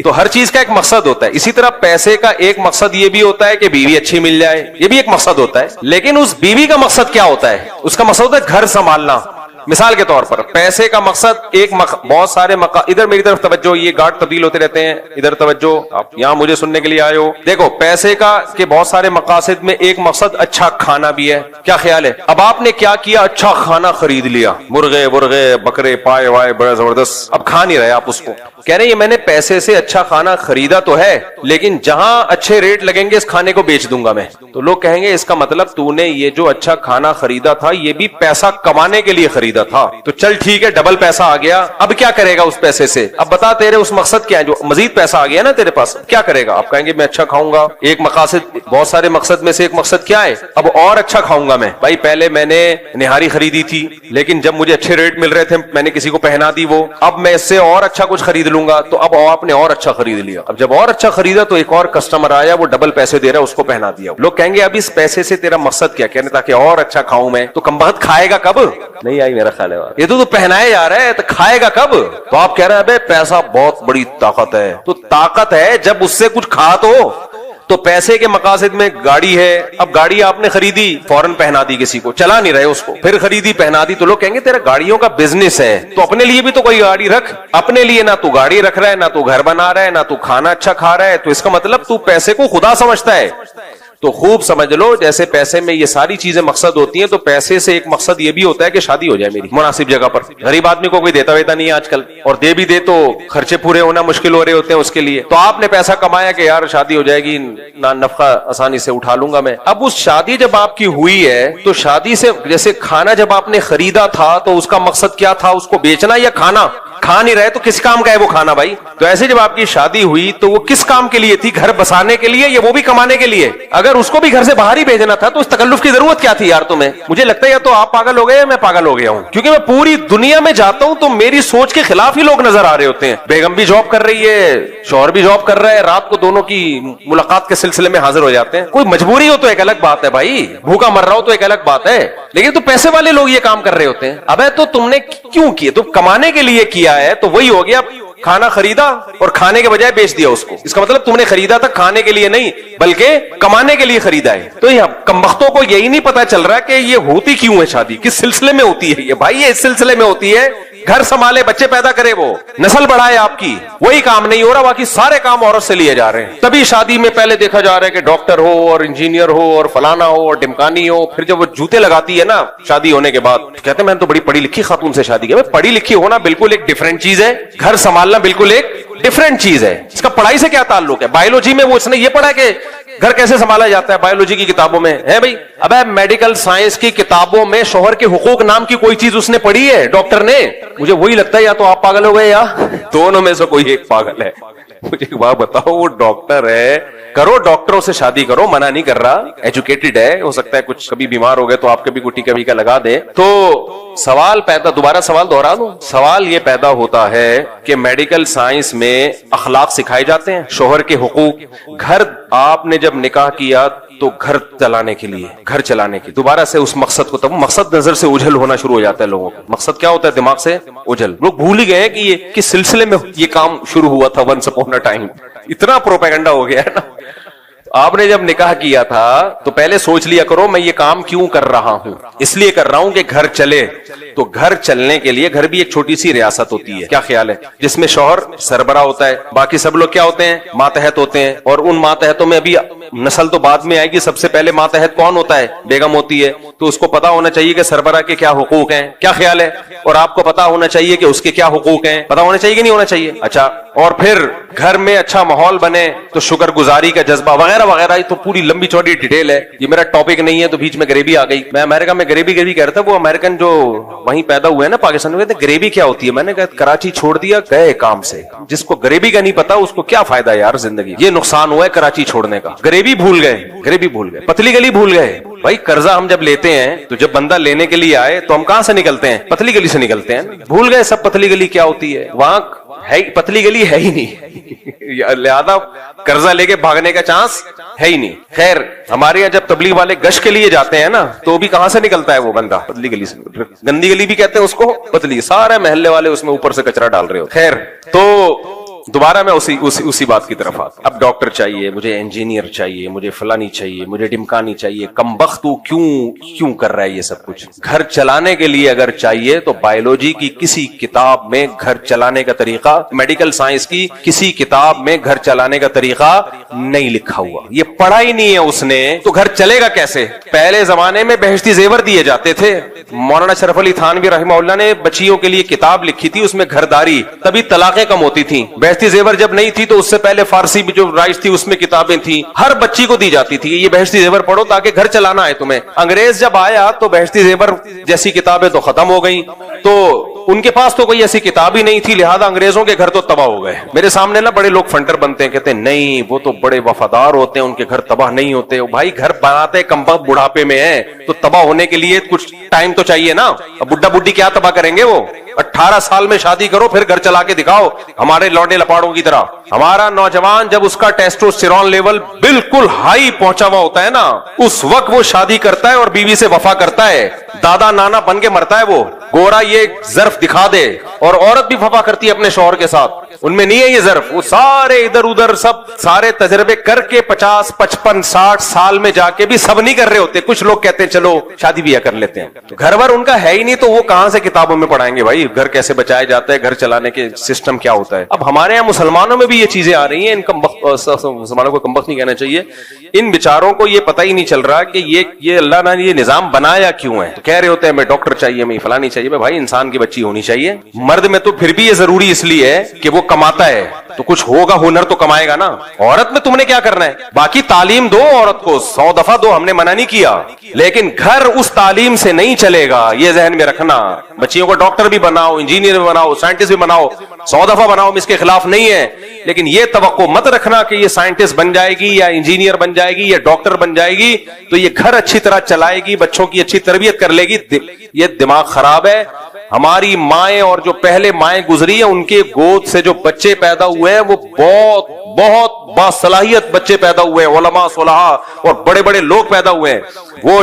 تو ہر چیز کا ایک مقصد ہوتا ہے. اسی طرح پیسے کا ایک مقصد یہ بھی ہوتا ہے کہ بیوی اچھی مل جائے, یہ بھی ایک مقصد ہوتا ہے. لیکن اس بیوی کا مقصد کیا ہوتا ہے؟ اس کا مقصد ہوتا ہے گھر سنبھالنا. مثال کے طور پر پیسے کا مقصد بہت سارے ادھر میری طرف توجہ, یہ گارڈ تبدیل ہوتے رہتے ہیں, ادھر توجہ, آپ یہاں مجھے سننے کے لیے آئے ہو. دیکھو پیسے کا کہ بہت سارے مقاصد میں ایک مقصد اچھا کھانا بھی ہے. کیا خیال ہے؟ اب آپ نے کیا کیا؟ اچھا کھانا خرید لیا, مرغے بکرے پائے وائے بڑا زبردست. اب کھا نہیں رہے آپ اس کو, کہہ رہے ہیں میں نے پیسے سے اچھا کھانا خریدا تو ہے, لیکن جہاں اچھے ریٹ لگیں گے اس کھانے کو بیچ دوں گا میں. تو لوگ کہیں گے اس کا مطلب تو نے یہ جو اچھا کھانا خریدا تھا یہ بھی پیسہ کمانے کے لیے خریدا تھا. تو چل ٹھیک ہے, ڈبل پیسہ آ گیا, اب کیا کرے گا اس پیسے سے؟ اب بتا تیرے اس مقصد کیا ہے جو مزید پیسہ آ گیا نا تیرے پاس, کیا کرے گا؟ آپ کہیں گے میں اچھا کھاؤں گا. ایک مقاصد, بہت سارے مقصد میں سے ایک مقصد کیا ہے؟ اب اور اچھا کھاؤں گا میں. بھائی پہلے میں نے نہاری خریدی تھی, لیکن جب مجھے اچھے ریٹ مل رہے تھے میں نے کسی کو پہنا دی وہ, اب میں اس سے اور اچھا کچھ خرید لوں گا. تو اب آپ نے اور اچھا خرید لیا. اب جب اور اچھا خریدا تو ایک اور کسٹمر آیا, وہ ڈبل پیسے دے رہا ہے, اس کو پہنا دیا. لوگ کہیں گے اب اس پیسے سے تیرا مقصد کیا؟ کہنے تاکہ اور اچھا کھاؤں میں. تو کم بخت کھائے گا کب؟ نہیں آئی میرا خیال ہے, یہ تو پہنائے جا رہا ہے, تو کھائے گا کب؟ تو آپ کہہ رہے ہیں پیسہ بہت بڑی طاقت ہے. تو طاقت ہے جب اس سے کچھ کھا تو پیسے کے مقاصد میں گاڑی ہے, اب گاڑی آپ نے خریدی, فوراً پہنا دی کسی کو, چلا نہیں رہے اس کو, پھر خریدی پہنا دی. تو لوگ کہیں گے تیرا گاڑیوں کا بزنس ہے, تو اپنے لیے بھی تو کوئی گاڑی رکھ. اپنے لیے نہ تو گاڑی رکھ رہا ہے, نہ تو گھر بنا رہا ہے, نہ تو کھانا اچھا کھا رہا ہے, تو اس کا مطلب تو پیسے کو خدا سمجھتا ہے. تو خوب سمجھ لو, جیسے پیسے میں یہ ساری چیزیں مقصد ہوتی ہیں, تو پیسے سے ایک مقصد یہ بھی ہوتا ہے کہ شادی ہو جائے میری مناسب جگہ پر. غریب آدمی کو کوئی دیتا ویتا نہیں ہے آج کل, اور دے بھی دے تو خرچے پورے ہونا مشکل ہو رہے ہوتے ہیں اس کے لیے. تو آپ نے پیسہ کمایا کہ یار شادی ہو جائے گی, نفقہ آسانی سے اٹھا لوں گا میں. اب اس شادی جب آپ کی ہوئی ہے تو شادی سے جیسے کھانا جب آپ نے خریدا تھا تو اس کا مقصد کیا تھا؟ اس کو بیچنا یا کھانا؟ کھا نہیں رہے تو کس کام کا ہے وہ کھانا بھائی؟ تو ایسے جب آپ کی شادی ہوئی تو وہ کس کام کے لیے تھی؟ گھر بسانے کے لیے یا وہ بھی کمانے کے لیے؟ اگر اس کو بھی گھر سے باہر ہی بھیجنا تھا تو اس تکلف کی ضرورت کیا تھی یار تمہیں؟ مجھے لگتا ہے یا تو آپ پاگل ہو گئے یا میں پاگل ہو گیا ہوں, کیونکہ میں پوری دنیا میں جاتا ہوں تو میری سوچ کے خلاف ہی لوگ نظر آ رہے ہوتے ہیں. بیگم بھی جاب کر رہی ہے, شوہر بھی جاب کر رہا ہے, رات کو دونوں کی ملاقات کے سلسلے میں حاضر ہو جاتے ہیں. کوئی مجبوری ہو تو ایک الگ بات ہے بھائی, بھوکا مر رہا ہو تو ایک الگ بات ہے, لیکن تو پیسے والے لوگ یہ کام کر رہے ہوتے ہیں. ابے تو تم نے کیوں کیے؟ تو کمانے کے لیے کیا ہے, تو وہی ہو گیا, کھانا خریدا اور کھانے کے بجائے بیچ دیا اس کو. اس کا مطلب تم نے خریدا تھا کھانے کے لیے نہیں بلکہ کمانے کے لیے خریدا ہے. تو یہ کمبختوں کو یہی نہیں پتا چل رہا کہ یہ ہوتی کیوں ہے شادی, کس سلسلے میں ہوتی ہے یہ. بھائی یہ اس سلسلے میں ہوتی ہے گھر سنبھالے, بچے پیدا کرے, وہ نسل بڑھائے آپ کی, وہی کام نہیں ہو رہا. باقی سارے کام عورت سے لیے جا رہے ہیں. تبھی شادی میں پہلے دیکھا جا رہا ہے کہ ڈاکٹر ہو اور انجینئر ہو اور فلانا ہو اور ڈمکانی ہو. پھر جب وہ جوتے لگاتی ہے نا شادی ہونے کے بعد, کہتے ہیں میں نے تو بڑی پڑھی لکھی خاتون سے شادی کی. پڑھی لکھی ہونا بالکل ایک ڈفرینٹ چیز ہے, گھر سنبھالنا بالکل ایک ڈفرینٹ چیز ہے. اس کا پڑھائی سے کیا تعلق ہے؟ بایولوجی میں وہ اس نے یہ پڑھا کہ گھر کیسے سنبھالا جاتا ہے, بایولوجی کی کتابوں میں ہے بھائی. اب میڈیکل سائنس کی کتابوں میں شوہر کے حقوق نام کی کوئی چیز اس نے پڑھی ہے ڈاکٹر نے؟ مجھے وہی لگتا ہے یا تو آپ پاگل ہو گئے یا دونوں میں سے کوئی ایک پاگل ہے. مجھے ایک بات بتاؤ, وہ ڈاکٹر ہے, کرو ڈاکٹروں سے شادی کرو, منع نہیں کر رہا, ایجوکیٹڈ ہے, ہو سکتا ہے کچھ کبھی بیمار ہو گئے تو آپ کے بھی کوئی ٹیکا ویکا لگا دے. تو سوال پیدا, دوبارہ سوال دوہرا دوں, سوال یہ پیدا ہوتا ہے کہ میڈیکل سائنس میں اخلاق سکھائے جاتے ہیں, شوہر کے حقوق. گھر آپ نے جب نکاح کیا تو گھر چلانے کے لیے, گھر چلانے کی دوبارہ سے اس مقصد کو, تب مقصد نظر سے اجھل ہونا شروع ہو جاتا ہے لوگوں کو. مقصد کیا ہوتا ہے؟ دماغ سے اجھل. لوگ بھول ہی گئے ہیں کہ یہ کس سلسلے میں یہ کام شروع ہوا تھا. ونس اپون اے ٹائم اتنا پروپیگنڈا ہو گیا ہے نا. آپ نے جب نکاح کیا تھا تو پہلے سوچ لیا کرو میں یہ کام کیوں کر رہا ہوں. اس لیے کر رہا ہوں کہ گھر چلے. تو گھر چلنے کے لیے گھر بھی ایک چھوٹی سی ریاست ہوتی ہے, کیا خیال ہے, جس میں شوہر سربراہ ہوتا ہے, باقی سب لوگ کیا ہوتے ہیں؟ ماتحت ہوتے ہیں. اور ان ماتحتوں میں ابھی نسل تو بعد میں آئے گی, سب سے پہلے ماتحت کون ہوتا ہے؟ بیگم ہوتی ہے. تو اس کو پتا ہونا چاہیے کہ سربراہ کے کیا حقوق ہیں, کیا خیال ہے, اور آپ کو پتا ہونا چاہیے کہ اس کے کیا حقوق ہیں, پتا ہونا چاہیے کہ نہیں ہونا چاہیے. اچھا, اور پھر گھر میں اچھا ماحول بنے تو شکر گزاری کا جذبہ وغیرہ وغیرہ. یہ تو پوری لمبی چوڑی ڈیٹیل ہے, یہ میرا ٹاپک نہیں ہے, تو بیچ میں گریبی آ گئی. میں امریکہ میں گریبی کہہ رہا تھا, وہ امریکن جو وہیں پیدا ہوئے نا پاکستان میں, کہتے گریبی کیا ہوتی ہے. میں نے کہا کراچی چھوڑ دیا گئے کام سے. جس کو گریبی کا نہیں پتا اس کو کیا فائدہ یار زندگی, یہ نقصان ہوا ہے کراچی چھوڑنے کا. گریبی بھول گئے, پتلی گلی بھول گئے. بھائی قرضہ ہم جب لیتے ہیں تو جب بندہ لینے کے لیے آئے تو ہم کہاں سے نکلتے ہیں؟ پتلی گلی سے نکلتے ہیں. بھول گئے سب پتلی گلی کیا ہوتی ہے. وہاں ہے ہی پتلی گلی ہے ہی نہیں، لہذا قرضہ لے کے بھاگنے کا چانس ہے ہی نہیں. خیر ہمارے یہاں جب تبلیغ والے گشت کے لیے جاتے ہیں نا تو بھی کہاں سے نکلتا ہے وہ بندہ؟ پتلی گلی سے. گندی گلی بھی کہتے ہیں اس کو پتلی، سارے محلے والے اس میں اوپر سے کچرا ڈال رہے ہو. خیر تو دوبارہ میں اسی بات کی طرف آتا. اب ڈاکٹر چاہیے مجھے، انجینئر چاہیے مجھے، فلانی چاہیے مجھے، ڈمکانی چاہیے. کمبخت تو کیوں کر رہا ہے یہ سب کچھ؟ گھر چلانے کے لیے اگر چاہیے تو بایولوجی کی کسی کتاب میں گھر چلانے کا طریقہ، میڈیکل سائنس کی کسی کتاب میں گھر چلانے کا طریقہ نہیں لکھا ہوا. یہ پڑھا ہی نہیں ہے اس نے تو گھر چلے گا کیسے؟ پہلے زمانے میں بہشتی زیور دیے جاتے تھے. مولانا شرف علی تھانوی رحمہ اللہ نے بچیوں کے لیے کتاب لکھی تھی، اس میں گھرداری، تبھی طلاقیں کم ہوتی تھیں. بہشتی زیور جب نہیں تھی تو اس سے پہلے فارسی میں جو رائج تھی اس میں کتابیں تھیں، ہر بچی کو دی جاتی تھی یہ بہشتی زیور پڑھو تاکہ گھر چلانا آئے تمہیں. انگریز جب آیا تو بہشتی زیور جیسی کتابیں تو ختم ہو گئیں، تو ان کے پاس تو کوئی ایسی کتاب ہی نہیں تھی، لہذا انگریزوں کے گھر تو تباہ ہو گئے. میرے سامنے نا بڑے لوگ فنٹر بنتے ہیں، کہتے ہیں نہیں وہ تو بڑے وفادار ہوتے ہیں ان کے گھر تباہ نہیں ہوتے. بھائی گھر بناتے کم وقت بڑھاپے میں ہیں تو تباہ ہونے کے لیے کچھ ٹائم تو چاہیے نا. اب بڈھا بڈھی کیا تباہ کریں گے؟ وہ 18 سال میں شادی کرو پھر گھر چلا کے دکھاؤ ہمارے لوڈے لپاڑوں کی طرح. ہمارا نوجوان جب اس کا ٹیسٹوسٹیرون لیول بالکل ہائی پہنچا ہوا ہوتا ہے نا، اس وقت وہ شادی کرتا ہے اور بیوی سے وفا کرتا ہے. دادا نانا بن کے مرتا ہے وہ. گورا یہ ظرف دکھا دے، اور عورت بھی وفا کرتی ہے اپنے شوہر کے ساتھ، ان میں نہیں ہے یہ ظرف. وہ سارے ادھر ادھر سارے تجربے کر کے 50 55 60 سال میں جا کے بھی سب نہیں کر رہے ہوتے. کچھ لوگ کہتے ہیں چلو شادی بھی کر لیتے ہیں. تو گھر ور ان کا ہے ہی نہیں تو وہ کہاں سے کتابوں میں پڑھائیں گے بھائی گھر کیسے بچایا جاتا ہے، گھر چلانے کے سسٹم کیا ہوتا ہے. اب ہمارے یہاں مسلمانوں میں بھی یہ چیزیں آ رہی ہیں. مسلمانوں کو کمبخت نہیں کہنا چاہیے. ان بیچاروں کو یہ پتہ ہی نہیں چل رہا کہ یہ اللہ نے یہ نظام بنایا کیوں ہے. تو کہہ رہے ہوتے ہیں میں ڈاکٹر چاہیے، میں فلانی چاہیے. بھائی انسان کی بچی ہونی چاہیے. مرد میں تو پھر بھی یہ ضروری اس لیے ہے کہ وہ کماتا ہے تو کچھ ہوگا، ہنر تو کمائے گا نا. عورت میں تم نے کیا کرنا ہے؟ باقی تعلیم دو عورت کو 100 دفعہ دو، ہم نے منع نہیں کیا، لیکن گھر اس تعلیم سے نہیں چلے گا. یہ ذہن میں رکھنا. بچیوں کو ڈاکٹر بھی بناؤ، انجینئر بھی بناؤ، سائنٹسٹ بھی بناؤ، 100 دفعہ بناؤ، ہم اس کے خلاف نہیں ہے. لیکن یہ توقع مت رکھنا کہ یہ سائنٹسٹ بن جائے گی یا انجینئر بن جائے گی یا ڈاکٹر بن جائے گی تو یہ گھر اچھی طرح چلائے گی، بچوں کی اچھی تربیت کر لے گی. یہ دماغ خراب ہے. ہماری مائیں اور جو پہلے مائیں گزری ہیں ان کے گود سے جو بچے پیدا ہوئے ہیں وہ بہت باصلاحیت بچے پیدا ہوئے ہیں، علماء صلحاء اور بڑے بڑے لوگ پیدا ہوئے ہیں. وہ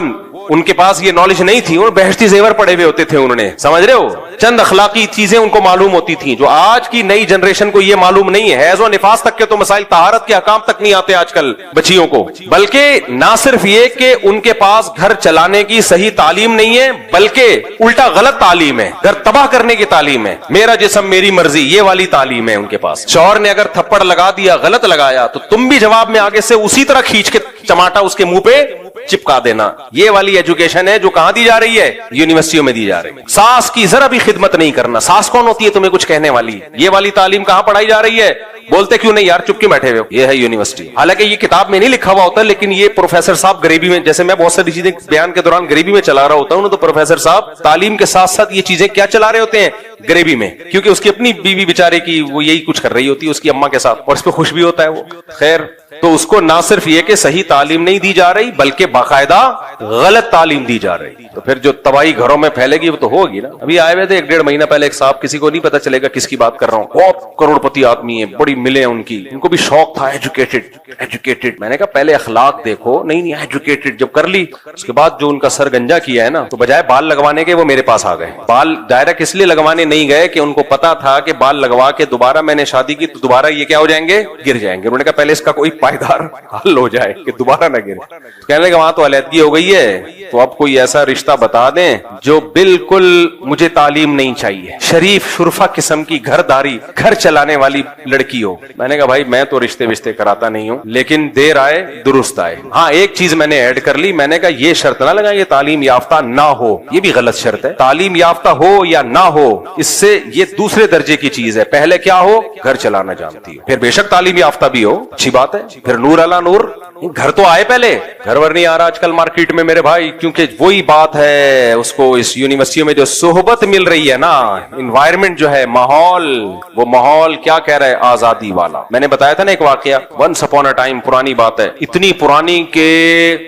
ان کے پاس یہ نالج نہیں تھی، اور بہشتی زیور پڑے ہوئے ہوتے تھے. انہوں نے سمجھ رہے ہو چند اخلاقی چیزیں ان کو معلوم ہوتی تھیں جو آج کی نئی جنریشن کو یہ معلوم نہیں ہے. حیض و نفاس تک کے تو مسائل، طہارت کے احکام تک نہیں آتے آج کل بچیوں کو. بلکہ نہ صرف یہ کہ ان کے پاس گھر چلانے کی صحیح تعلیم نہیں ہے بلکہ الٹا غلط تعلیم ہے، گھر تباہ کرنے کی تعلیم ہے. میرا جسم میری مرضی، یہ والی تعلیم ہے ان کے پاس. شوہر نے اگر تھپڑ لگا دیا، غلط لگایا، تو تم بھی جواب میں آگے سے اسی طرح کھینچ کے چماٹا اس کے منہ پہ چپکا دینا. یہ والی ایجوکیشن ہے جو کہاں دی جا رہی ہے؟ یونیورسٹیوں میں دی جا رہی ہے. ساس کی ذرا بھی خدمت نہیں کرنا. ساس کون ہوتی ہے تمہیں کچھ کہنے والی؟ یہ والی تعلیم کہاں پڑھائی جا رہی ہے؟ بولتے کیوں نہیں یار، چپ کے بیٹھے ہوئے. یہ ہے یونیورسٹی. حالانکہ یہ کتاب میں نہیں لکھا ہوا ہوتا، لیکن یہ پروفیسر صاحب غریبی میں، جیسے میں بہت ساری چیزیں بیان کے دوران غریبی میں چلا رہا ہوتا ہوں، تو پروفیسر صاحب تعلیم کے ساتھ ساتھ یہ چیزیں کیا چلا رہے ہوتے ہیں؟ غریبی میں. کیونکہ اس کی اپنی بیوی بیچارے کی وہ یہی کچھ کر رہی ہوتی ہے اس کی اماں کے ساتھ، اور اس پہ خوش بھی ہوتا ہے وہ. خیر تو اس کو نہ صرف یہ کہ صحیح تعلیم نہیں دی جا رہی بلکہ باقاعدہ غلط تعلیم دی جا رہی. تو پھر جو تباہی گھروں میں پھیلے گی وہ تو ہوگی نا. ابھی آئے ہوئے تھے 1.5 مہینہ پہلے ایک صاحب، کسی کو نہیں پتا چلے گا کس کی بات کر رہا ہوں، بہت کروڑ پتی آدمی ہے، بڑی ملیں ہیں ان کی، ان کو بھی شوق تھا ایجوکیٹڈ. میں نے کہا پہلے اخلاق دیکھو. نہیں ایجوکیٹڈ جب کر لی اس کے بعد جو ان کا سر گنجا کیا ہے نا، تو بجائے بال لگوانے کے وہ میرے پاس آ گئے. بال ڈائریکٹ اس لیے لگوانے نہیں گئے کہ ان کو پتا تھا کہ بال لگوا کے دوبارہ میں نے شادی کی تو دوبارہ یہ کیا ہو جائیں گے؟ گر جائیں گے. انہوں نے کہا پہلے اس کا کوئی پائیدار حل ہو جائے کہ دوبارہ نہ گرے. کہنے لگے وہاں تو علیحدگی ہو گئی ہے، تو اب کوئی ایسا رشتہ بتا دیں جو بالکل مجھے تعلیم نہیں چاہیے، شریف شرفا قسم کی گھرداری، گھر چلانے والی لڑکی ہو. میں نے کہا بھائی میں تو رشتے کراتا نہیں ہوں، لیکن دیر آئے درست آئے. ہاں ایک چیز میں نے ایڈ کر لی، میں نے کہا یہ شرط نہ لگائیں یہ تعلیم یافتہ نہ ہو. یہ بھی غلط شرط ہے. تعلیم یافتہ ہو یا نہ ہو اس سے یہ دوسرے درجے کی چیز ہے. پہلے کیا ہو؟ گھر چلانا جانتی ہو. پھر بے شک تعلیم یافتہ بھی ہو، اچھی بات ہے. پھر نور علی نور. گھر تو آئے پہلے، گھر ور نہیں آ رہا آج کل مارکیٹ میں میرے بھائی. کیونکہ وہی بات ہے، اس کو اس یونیورسٹیوں میں جو صحبت مل رہی ہے نا، انوائرمنٹ جو ہے، ماحول، وہ ماحول کیا کہہ رہا ہے؟ آزادی والا. میں نے بتایا تھا نا ایک واقعہ، ونس اپون اے ٹائم، پرانی بات ہے، اتنی پرانی کہ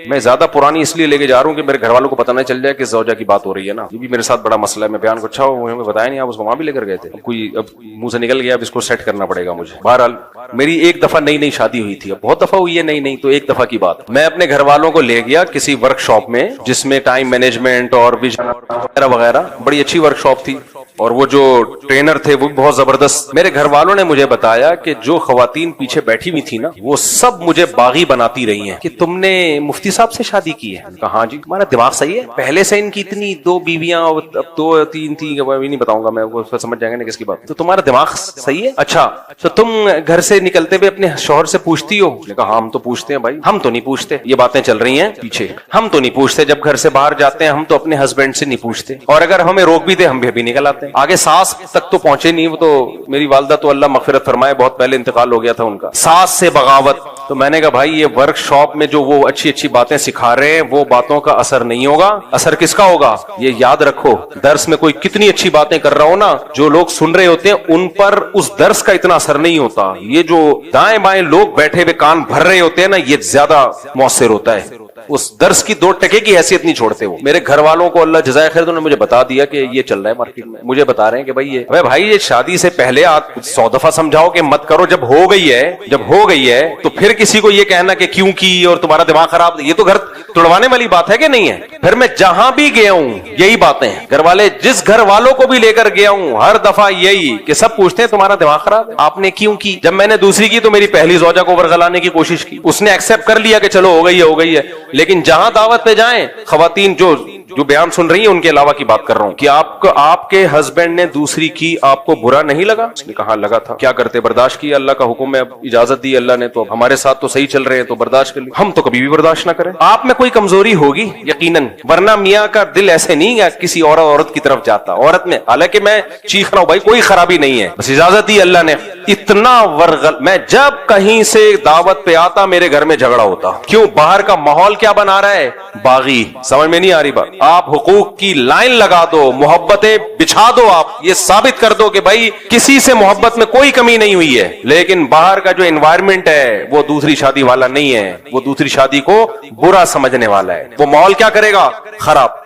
میں زیادہ پرانی اس لیے لے کے جا رہا ہوں کہ میرے گھر والوں کو پتہ نہ چل جائے کہ زوجہ کی بات ہو رہی ہے نا. یہ بھی میرے ساتھ بڑا مسئلہ ہے. میں بیان کو اچھا ہوں بتایا نہیں آپ اس کو وہاں بھی لے کر گئے تھے؟ کوئی اب منہ سے نکل گیا, اب اس کو سیٹ کرنا پڑے گا مجھے. بہرحال میری ایک دفعہ نئی شادی ہوئی تھی, اب بہت دفعہ ہوئی ہے نہیں تو ایک دفعہ کی بات. میں اپنے گھر والوں کو لے گیا کسی ورک شاپ میں جس میں ٹائم مینجمنٹ اور ویژن وغیرہ وغیرہ, بڑی اچھی ورک شاپ تھی, اور وہ جو ٹرینر تھے وہ بہت زبردست. میرے گھر والوں نے مجھے بتایا کہ جو خواتین پیچھے بیٹھی ہوئی تھی نا, وہ سب مجھے باغی بناتی رہی ہیں کہ تم نے مفتی صاحب سے شادی کی ہے. کہا جی. تمہارا دماغ صحیح ہے؟ پہلے سے ان کی اتنی 2 بیویاں, اب 2-3 تھی, نہیں بتاؤں گا میں, وہ سمجھ جائیں گے نا کس کی بات. تو تمہارا دماغ صحیح ہے؟ اچھا تو تم گھر سے نکلتے ہوئے اپنے شوہر سے پوچھتی ہو؟ نے کہا ہاں ہم تو پوچھتے ہیں بھائی. ہم تو نہیں پوچھتے, یہ باتیں چل رہی ہیں پیچھے, ہم تو نہیں پوچھتے, جب گھر سے باہر جاتے ہیں ہم تو اپنے ہسبینڈ سے نہیں پوچھتے, اور اگر ہمیں روک بھی دے ہم بھی نکل آتے ہیں. آگے ساس تک تو پہنچے نہیں, وہ تو میری والدہ تو اللہ مغفرت فرمائے بہت پہلے انتقال ہو گیا تھا ان کا. ساس سے بغاوت. تو میں نے کہا بھائی یہ ورک شاپ میں جو وہ اچھی باتیں سکھا رہے ہیں وہ باتوں کا اثر نہیں ہوگا. اثر کس کا ہوگا یہ یاد رکھو. درس میں کوئی کتنی اچھی باتیں کر رہا ہو نا, جو لوگ سن رہے ہوتے ہیں ان پر اس درس کا اتنا اثر نہیں ہوتا. یہ جو دائیں بائیں لوگ بیٹھے ہوئے کان بھر رہے ہوتے ہیں نا, یہ زیادہ مؤثر ہوتا ہے. اس درس کی 2 ٹکے کی حیثیت نہیں چھوڑتے وہ. میرے گھر والوں کو اللہ جزائے خیر انہوں نے مجھے بتا دیا کہ یہ چل رہا ہے مارکیٹ میں. مجھے بتا رہے ہیں کہ بھائی یہ شادی سے پہلے آپ 100 دفعہ سمجھاؤ کہ مت کرو, جب ہو گئی ہے تو پھر کسی کو یہ کہنا کہ کیوں کی اور تمہارا دماغ خراب, یہ تو گھر توڑوانے والی بات ہے کہ نہیں ہے. پھر میں جہاں بھی گیا ہوں یہی باتیں, گھر والے جس گھر والوں کو بھی لے کر گیا ہوں ہر دفعہ یہی کہ سب پوچھتے ہیں تمہارا دماغ خراب ہے, آپ نے کیوں کی. جب میں نے دوسری کی تو میری پہلی زوجہ کو ورغلانے کی کوشش کی, اس نے ایکسپٹ کر لیا کہ چلو ہو گئی ہے. لیکن جہاں دعوت پہ جائیں, خواتین جو بیان سن رہی ہیں ان کے علاوہ کی بات کر رہا ہوں, کہ آپ کے ہسبینڈ نے دوسری کی, آپ کو برا نہیں لگا؟ اس نے کہا لگا تھا. کیا کرتے, برداشت کیا, اللہ کا حکم ہے, اب اجازت دی اللہ نے, تو اب ہمارے ساتھ تو صحیح چل رہے ہیں تو برداشت کر لی. ہم تو کبھی بھی برداشت نہ کریں. آپ میں کوئی کمزوری ہوگی یقیناً, ورنہ میاں کا دل ایسے نہیں ہے کسی عورت کی طرف جاتا. عورت میں حالانکہ میں چیخ رہا ہوں بھائی کوئی خرابی نہیں ہے, بس اجازت دی اللہ نے. اتنا میں جب کہیں سے دعوت پہ آتا میرے گھر میں جھگڑا ہوتا. کیوں؟ باہر کا ماحول کیا بنا رہا ہے, باغی. سمجھ میں نہیں آ رہی بات. آپ حقوق کی لائن لگا دو, محبتیں بچھا دو, آپ یہ ثابت کر دو کہ بھائی کسی سے محبت میں کوئی کمی نہیں ہوئی ہے. لیکن باہر کا جو انوائرمنٹ ہے وہ دوسری شادی والا نہیں ہے, وہ دوسری شادی کو برا سمجھنے والا ہے. وہ ماحول کیا کرے گا, خراب.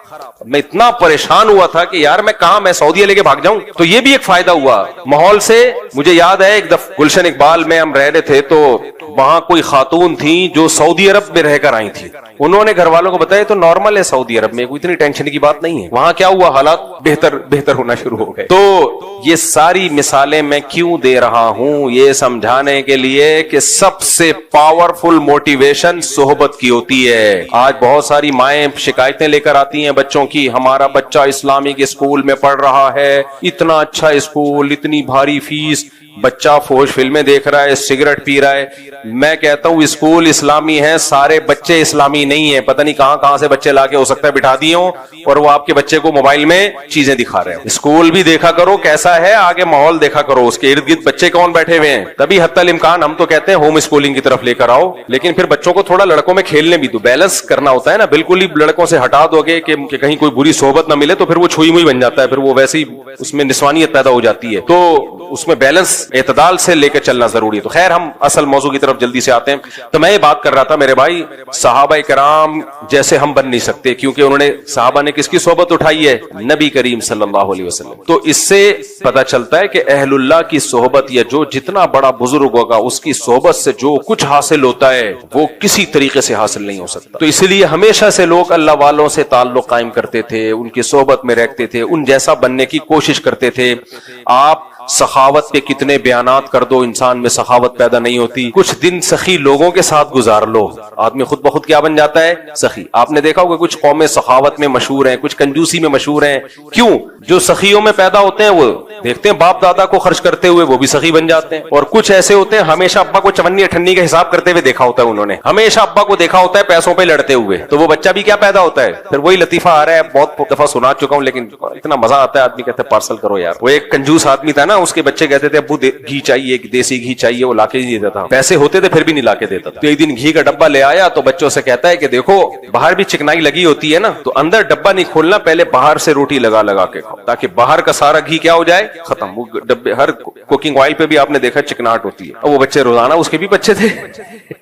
میں اتنا پریشان ہوا تھا کہ یار میں سعودیہ لے کے بھاگ جاؤں. تو یہ بھی ایک فائدہ ہوا ماحول سے. مجھے یاد ہے ایک دفعہ گلشن اقبال میں ہم رہ رہے تھے, تو وہاں کوئی خاتون تھی جو سعودی عرب میں رہ کر آئی تھی. انہوں نے گھر والوں کو بتایا تو نارمل ہے سعودی عرب میں, کوئی اتنی ٹینشن کی بات نہیں ہے. وہاں کیا ہوا, حالات بہتر ہونا شروع ہو گئے. تو یہ ساری مثالیں میں کیوں دے رہا ہوں, یہ سمجھانے کے لیے کہ سب سے پاورفل موٹیویشن صحبت کی ہوتی ہے. آج بہت ساری مائیں شکایتیں لے کر آتی ہیں بچوں کی, ہمارا بچہ اسلامک اسکول میں پڑھ رہا ہے, اتنا اچھا اسکول, اتنی بھاری فیس, بچہ فوج فلمیں دیکھ رہا ہے, سگریٹ پی رہا ہے. میں کہتا ہوں اسکول اسلامی ہے, سارے بچے اسلامی نہیں ہیں. پتہ نہیں کہاں سے بچے لا کے ہو سکتا ہے بٹھا دیے ہوں, اور وہ آپ کے بچے کو موبائل میں چیزیں دکھا رہے ہیں. اسکول بھی دیکھا کرو کیسا ہے, آگے ماحول دیکھا کرو, اس کے ارد گرد بچے کون بیٹھے ہوئے ہیں. تبھی حتی الامکان ہم تو کہتے ہیں ہوم اسکولنگ کی طرف لے کر آؤ, لیکن پھر بچوں کو تھوڑا لڑکوں میں کھیلنے بھی تو بیلنس کرنا ہوتا ہے نا. بالکل ہی لڑکوں سے ہٹا دو گے کہ کہیں کوئی بری صحبت نہ ملے تو پھر وہ چھوئی موئی بن جاتا ہے, پھر وہ ویسے ہی اس میں نسوانیت پیدا ہو جاتی ہے. تو اس میں بیلنس اعتدال سے لے کے چلنا ضروری ہے. تو خیر ہم اصل موضوع کی طرف جلدی سے آتے ہیں. تو میں یہ بات کر رہا تھا میرے بھائی, صحابہ کرام جیسے ہم بن نہیں سکتے, کیونکہ انہوں نے, صحابہ نے کس کی صحبت اٹھائی ہے, نبی کریم صلی اللہ علیہ وسلم. تو اس سے پتہ چلتا ہے کہ اہل اللہ کی صحبت, یا جو جتنا بڑا بزرگ ہوگا اس کی صحبت سے جو کچھ حاصل ہوتا ہے وہ کسی طریقے سے حاصل نہیں ہو سکتا. تو اس لیے ہمیشہ سے لوگ اللہ والوں سے تعلق قائم کرتے تھے, ان کی صحبت میں رہتے تھے, ان جیسا بننے کی کوشش کرتے تھے. آپ سخاوت کے کتنے بیانات کر دو, انسان میں سخاوت پیدا نہیں ہوتی. کچھ دن سخی لوگوں کے ساتھ گزار لو, آدمی خود بخود کیا بن جاتا ہے, سخی. آپ نے دیکھا ہوگا کچھ قومیں سخاوت میں مشہور ہیں, کچھ کنجوسی میں مشہور ہیں. کیوں؟ جو سخیوں میں پیدا ہوتے ہیں وہ دیکھتے ہیں باپ دادا کو خرچ کرتے ہوئے, وہ بھی سخی بن جاتے ہیں. اور کچھ ایسے ہوتے ہیں ہمیشہ ابا کو چونی اٹھنی کا حساب کرتے ہوئے دیکھا ہوتا ہے, انہوں نے ہمیشہ ابا کو دیکھا ہوتا ہے پیسوں پہ لڑتے ہوئے, تو وہ بچہ بھی کیا پیدا ہوتا ہے, پھر وہی لطیفہ آ رہا ہے, بہت دفعہ سنا چکا ہوں, لیکن اتنا مزہ آتا ہے, آدمی کہتے ہیں پارسل کرو یار. وہ ایک کنجوس آدمی تھا نا, اس کے بچے کہتے تھے ابو گھی چاہیے, دیسی گھی چاہیے, وہ لا کے نہیں دیتا تھا, پیسے ہوتے تھے پھر بھی نہیں لا کے دیتا تھا. تو ایک دن گھی کا ڈبہ لے آیا تو بچوں سے کہتا ہے کہ دیکھو باہر بھی چکنائی لگی ہوتی ہے نا, تو اندر ڈبہ نہیں کھولنا, پہلے باہر سے روٹی لگا کے کھاؤ, تاکہ باہر کا سارا گھی کیا ہو جائے, ختم. وہ ڈبے ہر کوکنگ آئل پہ بھی آپ نے دیکھا چکناہٹ ہوتی ہے. اور وہ بچے روزانہ, اس کے بھی بچے تھے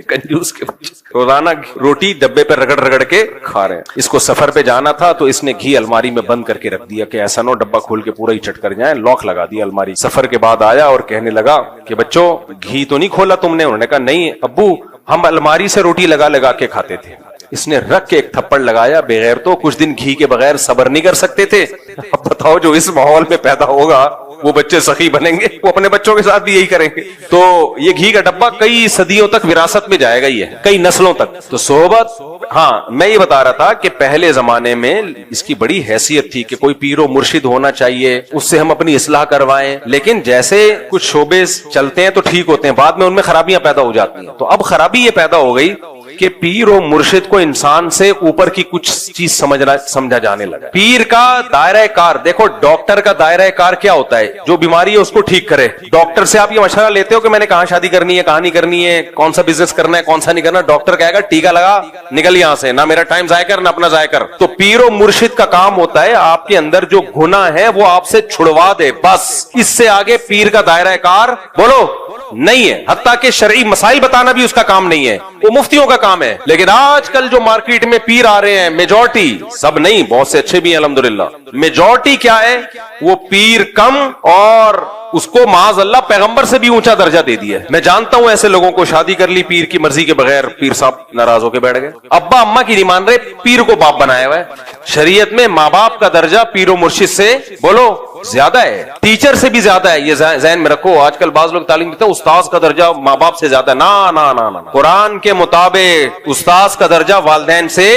کنجوس کے بچے, روزانہ روٹی ڈبے پہ رگڑ رگڑ کے کھا رہے ہیں. اس کو سفر پہ جانا تھا تو اس نے گھی الماری میں بند کر کے رکھ دیا کہ ایسا نہ ڈبہ کھول کے پورا ہی چٹ کر جائیں. لاک لگا دیا الماری. سفر کے بعد آیا اور کہنے لگا کہ بچوں گھی تو نہیں کھولا تم نے؟ انہوں نے کہا نہیں ابو, ہم الماری سے روٹی لگا لگا کے کھاتے تھے. اس نے رکھ کے ایک تھپڑ لگایا. بغیر تو کچھ دن گھی کے بغیر صبر نہیں کر سکتے تھے. اب بتاؤ جو اس ماحول میں پیدا ہوگا وہ بچے سخی بنیں گے, وہ اپنے بچوں کے ساتھ بھی یہی کریں گے. تو یہ گھی کا ڈبہ کئی صدیوں تک وراثت میں جائے گا, یہ کئی نسلوں تک. تو صحبت, ہاں میں یہ بتا رہا تھا کہ پہلے زمانے میں اس کی بڑی حیثیت تھی کہ کوئی پیر و مرشد ہونا چاہیے, اس سے ہم اپنی اصلاح کروائیں. لیکن جیسے کچھ شعبے چلتے ہیں تو ٹھیک ہوتے ہیں, بعد میں ان میں خرابیاں پیدا ہو جاتی ہیں. تو اب خرابی یہ پیدا ہو گئی کہ پیر و مرشد کو انسان سے اوپر کی کچھ چیز سمجھا جانے لگا. پیر کا دائرہ کار دیکھو, ڈاکٹر کا دائرہ کار کیا ہوتا ہے؟ جو بیماری ہے اس کو ٹھیک کرے. ڈاکٹر سے آپ یہ مشورہ لیتے ہو کہ میں نے کہاں شادی کرنی ہے, کہاں نہیں کرنی ہے, کون سا بزنس کرنا ہے, کون سا نہیں کرنا. ڈاکٹر کہے گا ٹیکا لگا, نکل یہاں سے, نہ میرا ٹائم ضائع کر نہ اپنا ضائع کر. تو پیر و مرشد کا کام ہوتا ہے آپ کے اندر جو گناہ ہے وہ آپ سے چھڑوا دے, بس. اس سے آگے پیر کا دائرہ کار بولو نہیں ہے. حتیٰ کہ شرعی مسائل بتانا بھی اس کا کام نہیں ہے, وہ مفتیوں کا کام ہے. لیکن آج کل جو مارکیٹ میں پیر آ رہے ہیں, میجورٹی, سب نہیں, بہت سے اچھے بھی ہیں الحمدللہ, میجورٹی کیا ہے, وہ پیر کم اور اس کو معاذ اللہ پیغمبر سے بھی اونچا درجہ دے دیا. میں جانتا ہوں ایسے لوگوں کو, شادی کر لی پیر کی مرضی کے بغیر, پیر صاحب ناراض ہو کے بیٹھ گئے, ابا اما کی نہیں مان رہے, پیر کو باپ بنایا ہوا ہے. شریعت میں ماں باپ کا درجہ پیر و مرشد سے بولو زیادہ ہے, ٹیچر سے بھی زیادہ ہے. یہ ذہن میں رکھو. آج کل بعض لوگ تعلیم دیتے ہیں استاذ کا درجہ ماں باپ سے زیادہ. نا قرآن کے مطابق استاذ کا درجہ والدین سے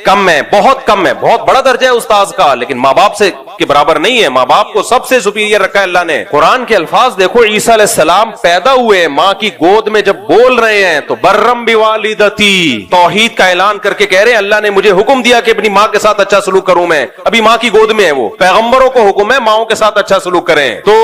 کم ہے, بہت کم ہے. بہت بڑا درجہ ہے استاذ کا, لیکن ماں باپ سے کے برابر نہیں ہے. ماں باپ کو سب سے سپیریئر رکھا ہے اللہ نے. قرآن کے الفاظ دیکھو, عیسیٰ علیہ السلام پیدا ہوئے ماں کی گود میں, جب بول رہے ہیں تو برم بوالدتی, توحید کا اعلان کر کے کہہ رہے ہیں اللہ نے مجھے حکم دیا کہ اپنی ماں کے ساتھ اچھا سلوک کروں. میں ابھی ماں کی گود میں ہے, وہ پیغمبروں کو حکم ہے ماؤں کے ساتھ اچھا سلوک کریں. تو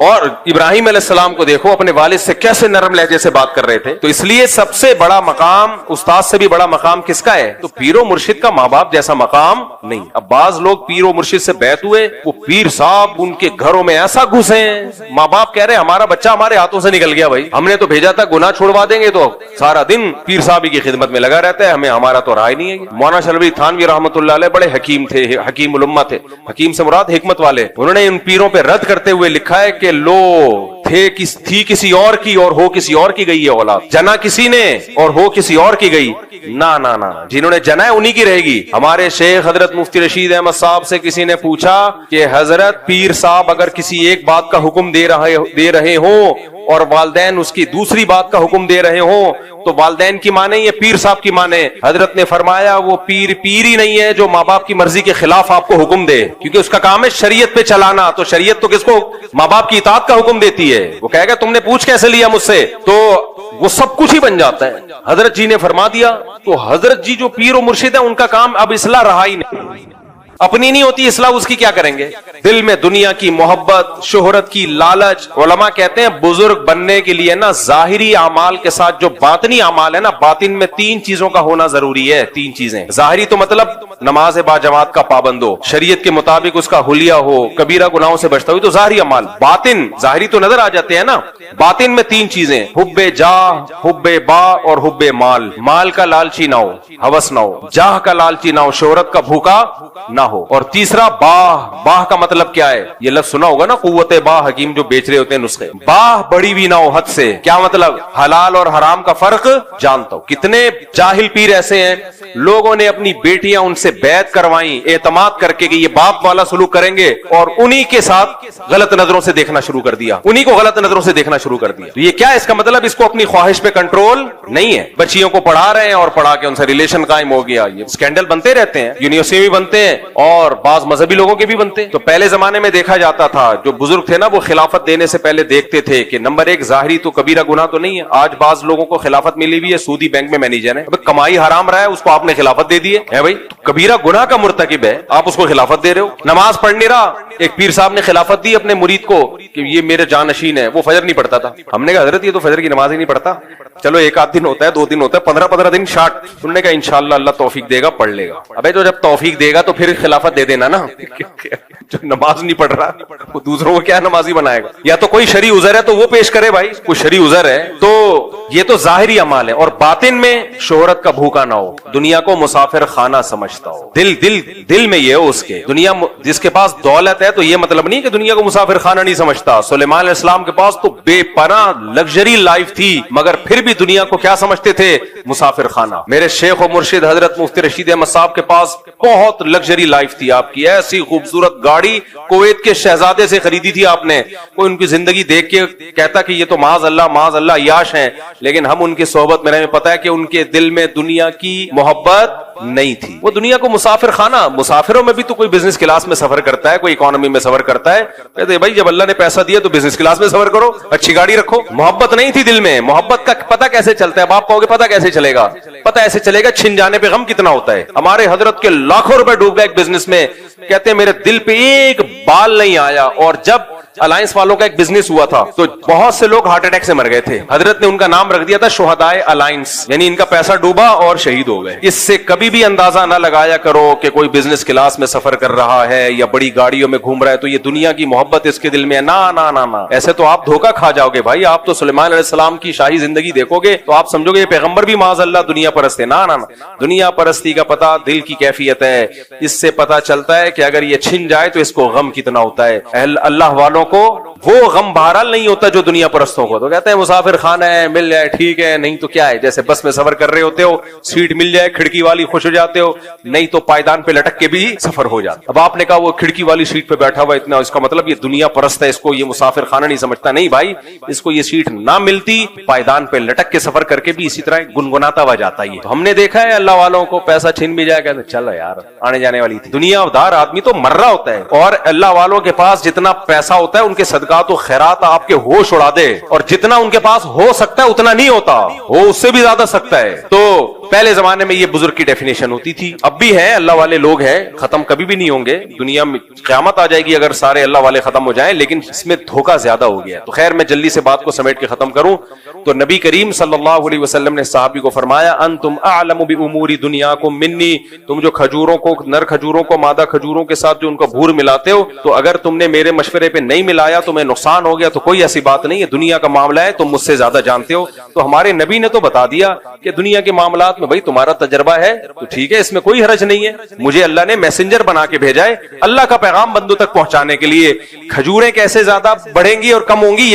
اور ابراہیم علیہ السلام کو دیکھو, اپنے والد سے کیسے نرم لہجے سے بات کر رہے تھے. تو اس لیے سب سے بڑا مقام, استاد سے بھی بڑا مقام کس کا ہے؟ تو پیر و مرشد کا ماں باپ جیسا مقام نہیں. اب بعض لوگ پیر و مرشد سے بیعت ہوئے, وہ پیر صاحب ان کے گھروں میں ایسا گھسے ہیں, ماں باپ کہہ رہے ہمارا بچہ ہمارے ہاتھوں سے نکل گیا, بھائی ہم نے تو بھیجا تھا گناہ چھوڑوا دیں گے, تو سارا دن پیر صاحب کی خدمت میں لگا رہتا ہے, ہمیں ہمارا تو رائے نہیں ہے. مولانا شلوی تھانوی رحمۃ اللہ علیہ بڑے حکیم تھے, حکیم الامہ تھے. حکیم سے مراد حکمت والے. انہوں نے ان پیروں پہ رد کرتے ہوئے لکھا ہے کہ لو تھی کسی اور کی اور ہو کسی اور کی گئی ہے اولاد, جنا کسی نے اور ہو کسی اور کی گئی. نا نا نا, جنہوں نے جنا ہے انہی کی رہے گی. ہمارے شیخ حضرت مفتی رشید احمد صاحب سے کسی نے پوچھا کہ حضرت پیر صاحب اگر کسی ایک بات کا حکم دے رہے ہوں اور والدین اس کی دوسری بات کا حکم دے رہے ہوں, تو والدین کی مانے یا پیر صاحب کی مانے؟ حضرت نے فرمایا وہ پیر ہی نہیں ہے جو ماں باپ کی مرضی کے خلاف آپ کو حکم دے, کیونکہ اس کا کام ہے شریعت پہ چلانا. تو شریعت تو کس کو؟ ماں باپ کی اطاعت کا حکم دیتی ہے. وہ کہے گا تم نے پوچھ کیسے لیا مجھ سے, تو وہ سب کچھ ہی بن جاتا ہے. حضرت جی نے فرما دیا. تو حضرت جی جو پیر و مرشد ہے ان کا کام اب اصلاح رہا ہی نہیں. اپنی نہیں ہوتی اصلاح, اس کی کیا کریں گے؟ دل میں دنیا کی محبت, شہرت کی لالچ. علماء کہتے ہیں بزرگ بننے کے لیے نا ظاہری اعمال کے ساتھ جو باطنی اعمال ہے نا, باطن میں 3 چیزوں کا ہونا ضروری ہے. 3 چیزیں. ظاہری تو مطلب نماز با جماعت کا پابند ہو, شریعت کے مطابق اس کا حلیہ ہو, کبیرہ گناہوں سے بچتا ہو, تو ظاہری اعمال. باطن, ظاہری تو نظر آ جاتے ہیں نا, باطن میں 3 چیزیں, حب جاہ, حب با اور حب مال. مال کا لالچی نہ ہو, ہوس نہ ہو, جاہ کا لالچی نہ ہو, شہرت کا بھوکا نہ ہو. اور تیسرا باہ کا مطلب کیا ہے؟ یہ لفظ سنا ہوگا نا, قوت باہ. حکیم جو بیچ رہے ہوتے ہیں نسخے, باہ بڑی بھی نہ ہو حد سے. کیا مطلب؟ حلال اور حرام کا فرق جانتا ہو. کتنے جاہل پیر ایسے ہیں, لوگوں نے اپنی بیٹیاں ان سے بیعت کروائیں اعتماد کر کے کہ یہ باپ والا سلوک کریں گے, اور انہی کے ساتھ غلط نظروں سے دیکھنا شروع کر دیا, انہی کو غلط نظروں سے دیکھنا شروع کر دیا. تو یہ کیا اس کا مطلب؟ اس کو اپنی خواہش پہ کنٹرول نہیں ہے. بچیوں کو پڑھا رہے ہیں اور پڑھا کے ان سے ریلیشن قائم ہو گیا. یہ اسکینڈل بنتے رہتے ہیں, یونیورسٹی بھی بنتے ہیں اور بعض مذہبی لوگوں کے بھی بنتے ہیں. تو پہلے زمانے میں دیکھا جاتا تھا, جو بزرگ تھے نا وہ خلافت دینے سے پہلے دیکھتے تھے کہ نمبر 1 ظاہری تو کبیرہ گناہ تو نہیں ہے. آج بعض لوگوں کو خلافت ملی ہوئی ہے, سودی بینک میں مینیجر ہے, کمائی حرام رہا ہے, اس کو آپ نے خلافت دے دی ہے. بھائی کبیرہ گناہ کا مرتکب ہے, آپ اس کو خلافت دے رہے ہو. نماز پڑھ نہیں رہا, ایک پیر صاحب نے خلافت دی اپنے مرید کو کہ یہ میرے جانشین ہے, وہ فجر نہیں پڑھتا. پڑھتا تھا. ہم نے کہا حضرت یہ تو فجر کی نماز ہی نہیں پڑھتا. چلو ایک آدھ دن ہوتا ہے, 2 دن ہوتا ہے, 15 دن شارٹ. انہوں نے کہا انشاءاللہ اللہ توفیق دے گا, پڑھ لے گا. ابے تو جب توفیق دے گا تو پھر خلافت دے دینا نا. جو نماز نہیں پڑھ رہا وہ دوسروں کو کیا نمازی بنائے گا؟ یا تو کوئی شرعی عذر ہے تو وہ پیش کرے بھائی, کوئی شرعی عذر ہے تو یہ تو ظاہری اعمال ہے. اور باطن میں شہرت کا بھوکا نہ ہو, دنیا کو مسافر خانہ سمجھتا ہو, دل میں یہ ہو اس کے. دنیا جس کے پاس دولت ہے تو یہ مطلب نہیں کہ دنیا کو مسافر خانہ نہیں سمجھتا. سلیمان علیہ السلام کے پاس تو بے پناہ لگژری لائف تھی, مگر پھر بھی دنیا کو کیا سمجھتے تھے؟ مسافر خانہ. میرے شیخ و مرشد حضرت مفتی رشید احمد صاحب کے پاس بہت لگژری لائف تھی. آپ کی ایسی خوبصورت گاڑی کویت کے شہزادے سے خریدی تھی آپ نے. کوئی ان کی زندگی دیکھ کے کہتا کہ یہ تو معاذ اللہ عیاش ہیں, لیکن ہم ان کی صحبت میں رہے, پتا ہے کہ ان کے دل میں دنیا کی محبت نہیں تھی. وہ دنیا کو مسافر خانہ. مسافروں میں بھی تو کوئی بزنس کلاس میں سفر کرتا ہے, کوئی اکانومی میں سفر کرتا ہے. کہتے بھائی جب اللہ نے پیسہ دیا تو بزنس کلاس میں سفر کرو, اچھی گاڑی رکھو. محبت نہیں تھی دل میں. محبت کا پتہ کیسے چلتا ہے؟ آپ کہو گے پتہ کیسے چلے گا؟ پتہ ایسے چلے گا چھن جانے پہ غم کتنا ہوتا ہے. ہمارے حضرت کے لاکھوں روپے ڈوب گئے ایک بزنس میں, کہتے ہیں میرے دل پہ ایک بال نہیں آیا. اور جب الائنس والوں کا ایک بزنس ہوا تھا تو بہت سے لوگ ہارٹ اٹیک سے مر گئے تھے. حضرت نے ان کا نام رکھ دیا تھا شہدائے الائنس, یعنی ان کا پیسہ ڈوبا اور شہید ہو گئے. اس سے کبھی بھی اندازہ نہ لگایا کرو کہ کوئی بزنس کلاس میں سفر کر رہا ہے یا بڑی گاڑیوں میں گھوم رہا ہے تو یہ دنیا کی محبت اس کے دل میں ہے. نا ایسے تو آپ دھوکہ کھا جاؤ گے بھائی. آپ تو سلیمان علیہ السلام کی شاہی زندگی دیکھو گے تو آپ سمجھو گے یہ پیغمبر بھی معاذ اللہ دنیا پرست ہے. نا دنیا پرستی کا پتہ دل کی کیفیت ہے. اس سے پتہ چلتا ہے کہ اگر یہ چھن جائے تو اس کو غم کتنا ہوتا ہے. اللہ والوں کو وہ غم بہرحال نہیں ہوتا جو دنیا پرستوں کو. تو کہتے ہیں مسافر خانہ ہے, مل جائے ٹھیک ہے, نہیں تو کیا ہے. جیسے بس میں سفر کر رہے ہوتے ہو, سیٹ مل جائے کھڑکی والی خوش ہو جاتے ہو, نہیں تو پائدان پہ لٹک کے بھی سفر ہو جاتا. اب آپ نے کہا وہ کھڑکی والی سیٹ پہ بیٹھا ہوا اتنا, اس کا مطلب یہ دنیا پرست ہے, اس کو یہ مسافر خانہ نہیں سمجھتا. نہیں بھائی, اس کو یہ سیٹ نہ ملتی پائدان پہ لٹک کے سفر کر کے بھی اسی طرح گنگناتا ہوا جاتا ہے. تو ہم نے دیکھا ہے اللہ والوں کو پیسہ چھن بھی جائے, کہتے چلو یار آنے جانے والی تھی. دنیا دار آدمی تو مر رہا ہوتا ہے, اور اللہ والوں کے پاس جتنا پیسہ ہوتا ہے ان کے صدقات و خیرات آپ کے ہوش اڑا دے, اور جتنا ان کے پاس ہو سکتا ہے اتنا نہیں ہوتا, وہ اس سے بھی زیادہ سکتا ہے. تو پہلے زمانے میں یہ بزرگ کی ڈیفینیشن ہوتی تھی. اب بھی ہے, اللہ والے لوگ ہیں, ختم کبھی بھی نہیں ہوں گے. دنیا میں قیامت آ جائے گی اگر سارے اللہ والے ختم ہو جائیں, لیکن اس میں دھوکہ زیادہ ہو گیا. تو خیر میں جلدی سے بات کو سمیٹ کے ختم کروں تو نبی کریم صلی اللہ علیہ وسلم نے صحابی کو فرمایا انتم اعلم بامور دنیاکم منی, تم جو کھجوروں کو, نر کھجوروں کو مادہ کھجوروں کے ساتھ جو ان کا بھور ملاتے ہو, تو اگر تم نے میرے مشورے پہ نہیں ملایا تو میں نقصان ہو گیا تو کوئی ایسی بات نہیں ہے, دنیا کا معاملہ ہے, تم مجھ سے زیادہ جانتے ہو. تو ہمارے نبی نے تو بتا دیا کہ دنیا کے معاملات میں بھائی تمہارا تجربہ ہے تو ٹھیک ہے, اس میں کوئی حرج نہیں ہے. مجھے اللہ نے میسنجر بنا کے بھیجا ہے اللہ کا پیغام بندوں تک پہنچانے کے لیے. کھجوریں کیسے زیادہ بڑھیں گی اور کم ہوں گی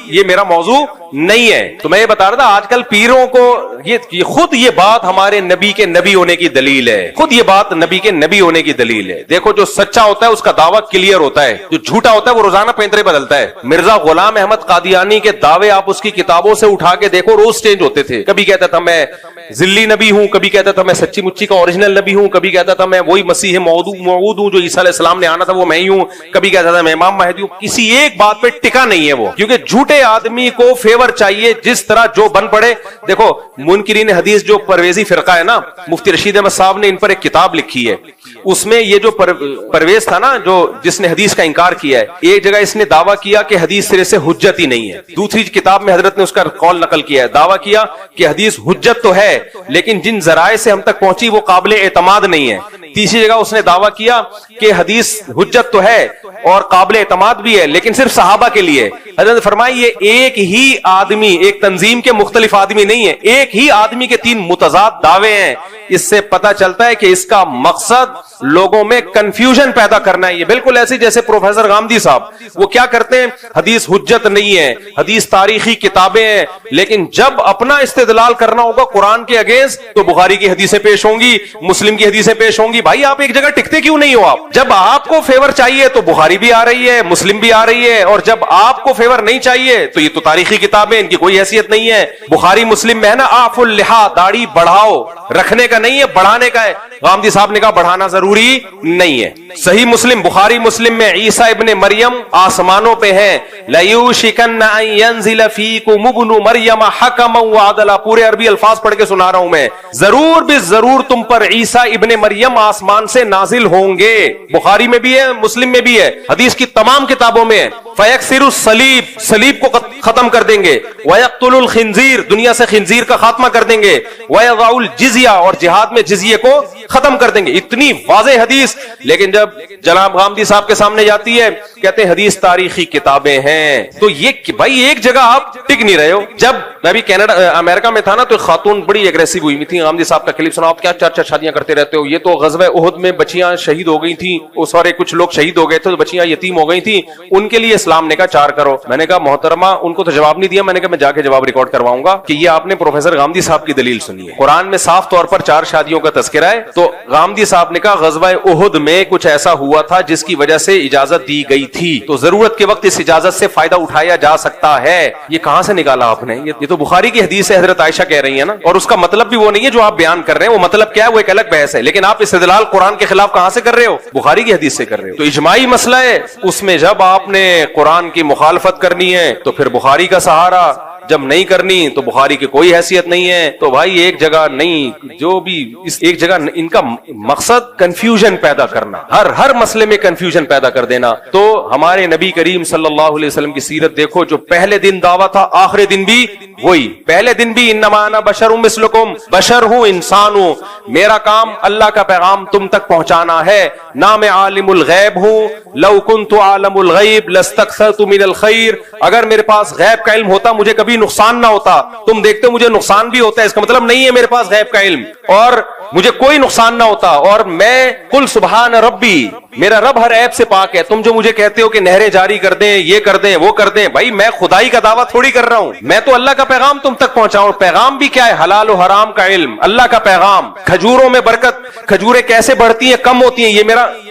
یہ میرا موضوع نہیں ہے. تو میں یہ بتا رہا تھا آج کل پیروں کو یہ خود یہ بات ہمارے نبی کے نبی ہونے کی دلیل ہے, خود یہ بات نبی کے نبی ہونے کی دلیل ہے. دیکھو جو سچا ہوتا ہے اس کا دعویٰ کلیئر ہوتا ہے, جو جھوٹا ہوتا ہے وہ روزانہ پینترے بدلتا ہے. مرزا غلام احمد قادیانی کے دعوے آپ اس کی کتابوں سے اٹھا کے دیکھو, روز چینج ہوتے تھے. کبھی کہتا تھا میں ذلی نبی ہوں, کبھی کہتا تھا میں سچی مچی کا اوریجنل نبی ہوں, کبھی کہتا تھا میں وہی مسیح موعود ہوں جو عیسیٰ علیہ السلام نے آنا تھا وہ میں ہی ہوں, کبھی کہتا تھا میں امام مہدی ہوں. کسی ایک بات پہ ٹکا نہیں ہے وہ, کیونکہ جھوٹے آدمی کو فیور چاہیے جس طرح جو بن پڑے. دیکھو منکرین حدیث جو پرویزی فرقہ ہے نا, مفتی رشید احمد صاحب نے ان پر ایک کتاب لکھی ہے. اس میں یہ جو پرویز تھا نا, جو جس نے حدیث کا انکار کیا ہے, ایک جگہ اس نے دعویٰ کیا کہ حدیث سرے سے حجت ہی نہیں ہے. دوسری کتاب میں حضرت نے اس کا قول نقل کیا ہے, دعویٰ کیا کہ حدیث حجت تو ہے لیکن جن ذرائع سے ہم تک پہنچی وہ قابل اعتماد نہیں ہے. تیسری جگہ اس نے دعویٰ کیا کہ حدیث حجت تو ہے اور قابل اعتماد بھی ہے لیکن صرف صحابہ کے لیے. حضرت نے فرمایا یہ ایک ہی آدمی, ایک تنظیم کے مختلف آدمی نہیں ہے, ایک ہی آدمی کے 3 متضاد دعوے ہیں. اس سے پتا چلتا ہے کہ اس کا مقصد لوگوں میں کنفیوژن پیدا کرنا ہے. یہ بالکل ایسے جیسے پروفیسر غامدی صاحب وہ کیا کرتے ہیں, حدیث حجت نہیں ہے, حدیث تاریخی کتابیں ہیں, لیکن جب اپنا استدلال کرنا ہوگا قرآن کے اگینسٹ تو بخاری کی حدیثیں پیش ہوں گی, مسلم کی حدیثیں پیش ہوں گی. بھائی آپ ایک جگہ ٹکتے کیوں نہیں ہو؟ آپ جب آپ کو فیور چاہیے تو بخاری بھی آ رہی ہے, مسلم بھی آ رہی ہے, اور جب آپ کو فیور نہیں چاہیے تو یہ تو تاریخی کتابیں, ان کی کوئی حیثیت نہیں ہے. بخاری مسلم میں ہے نا آف اللحا, داڑھی بڑھاؤ, رکھنے کا نہیں ہے بڑھانے کا ہے. غامدی صاحب نے کہا بڑھانا ضروری نہیں ہے. صحیح مسلم, بخاری مسلم میں عیسیٰ ابن مریم آسمانوں پہ ہیں. لَيُوشِكَنَّ أَن يَنزِلَ فِيكُمُ ابْنُ مَرْيَمَ حَكَمًا وَعَدْلًا. پورے عربی الفاظ پڑھ کے سنا رہا ہوں میں. ضرور بھی ضرور تم پر عیسیٰ ابن مریم آسمان سے نازل ہوں گے. بخاری میں بھی ہے, مسلم میں بھی ہے, حدیث کی تمام کتابوں میں ہے. فیکسر الصلیب, صلیب کو ختم کر دیں گے, ویقتل الخنزیر, دنیا سے خنزیر کا خاتمہ کر دیں گے, ویضع الجزیہ, اور جہاد میں جزیے کو ختم کر دیں گے. اتنی واضح حدیث, لیکن جب جناب غامدی صاحب کے سامنے جاتی ہے کہتے ہیں حدیث تاریخی کتابیں ہیں. تو یہ بھائی ایک جگہ آپ ٹک نہیں رہے ہو. جب میں بھی کینیڈا امریکہ میں تھا نا تو خاتون بڑی اگریسو ہوئی ہوئی تھی, غامدی صاحب کا کلپ سنا, آپ کیا 4 شادیاں کرتے رہتے ہو, یہ تو غزوہ احد میں بچیاں شہید ہو گئی تھیں, وہ سارے کچھ لوگ شہید ہو گئے تھے تو بچیاں یتیم ہو گئی تھیں, ان کے لیے اسلام نے کہا 4 کرو. میں نے کہا محترمہ, ان کو تو جواب نہیں دیا, میں نے کہا میں جا کے جواب ریکارڈ کرواؤں گا کہ یہ آپ نے پروفیسر غامدی صاحب کی دلیل سنی ہے, قرآن میں صاف طور پر 4 شادیوں کا تذکرہ ہے. تو غامدی صاحب نے کہا غزوہ احد میں کچھ ایسا ہوا تھا جس کی وجہ سے اجازت دی گئی تھی, تو ضرورت کے وقت اس اجازت سے فائدہ اٹھایا جا سکتا ہے. یہ کہاں سے نکالا آپ نے؟ یہ تو بخاری کی حدیث ہے, حضرت عائشہ کہہ رہی ہیں نا, اور اس کا مطلب بھی وہ نہیں ہے جو آپ بیان کر رہے ہیں, وہ مطلب کیا ہے وہ ایک الگ بحث ہے, لیکن آپ استدلال قرآن کے خلاف کہاں سے کر رہے ہو؟ بخاری کی حدیث سے کر رہے ہو. تو اجماعی مسئلہ ہے, اس میں جب آپ نے قرآن کی مخالفت کرنی ہے تو پھر بخاری کا سہارا, جب نہیں کرنی تو بخاری کی کوئی حیثیت نہیں ہے. تو بھائی ایک جگہ نہیں, جو بھی اس ایک جگہ, ان کا مقصد کنفیوژن پیدا کرنا, ہر مسئلے میں کنفیوژن پیدا کر دینا. تو ہمارے نبی کریم صلی اللہ علیہ وسلم کی سیرت دیکھو, جو پہلے دن دعویٰ تھا آخری دن بھی وہی. پہلے دن بھی انما انا بشر مثلکم, بشر ہوں, انسان ہوں, میرا کام اللہ کا پیغام تم تک پہنچانا ہے. نہ میں عالم الغیب ہوں, لو کنت عالم الغیب لاستکثرت من الخیر, اگر میرے پاس غیب کا علم ہوتا مجھے کبھی نقصان نہ ہوتا. تم دیکھتے ہو مجھے نقصان بھی ہوتا ہے, اس کا مطلب نہیں ہے میرے پاس غیب کا علم اور مجھے کوئی نقصان نہ ہوتا. اور میں قل سبحان ربی, میرا رب ہر عیب سے پاک ہے. تم جو مجھے کہتے ہو کہ نہریں جاری کر دیں, یہ کر دیں, وہ کر دیں, بھائی میں خدائی کا دعویٰ تھوڑی کر رہا ہوں, میں تو اللہ کا پیغام تم تک پہنچاؤں. پیغام بھی کیا ہے؟ حلال و حرام کا علم, اللہ کا پیغام. کھجوروں میں برکت, کھجوریں کیسے بڑھتی ہیں کم ہوتی ہیں,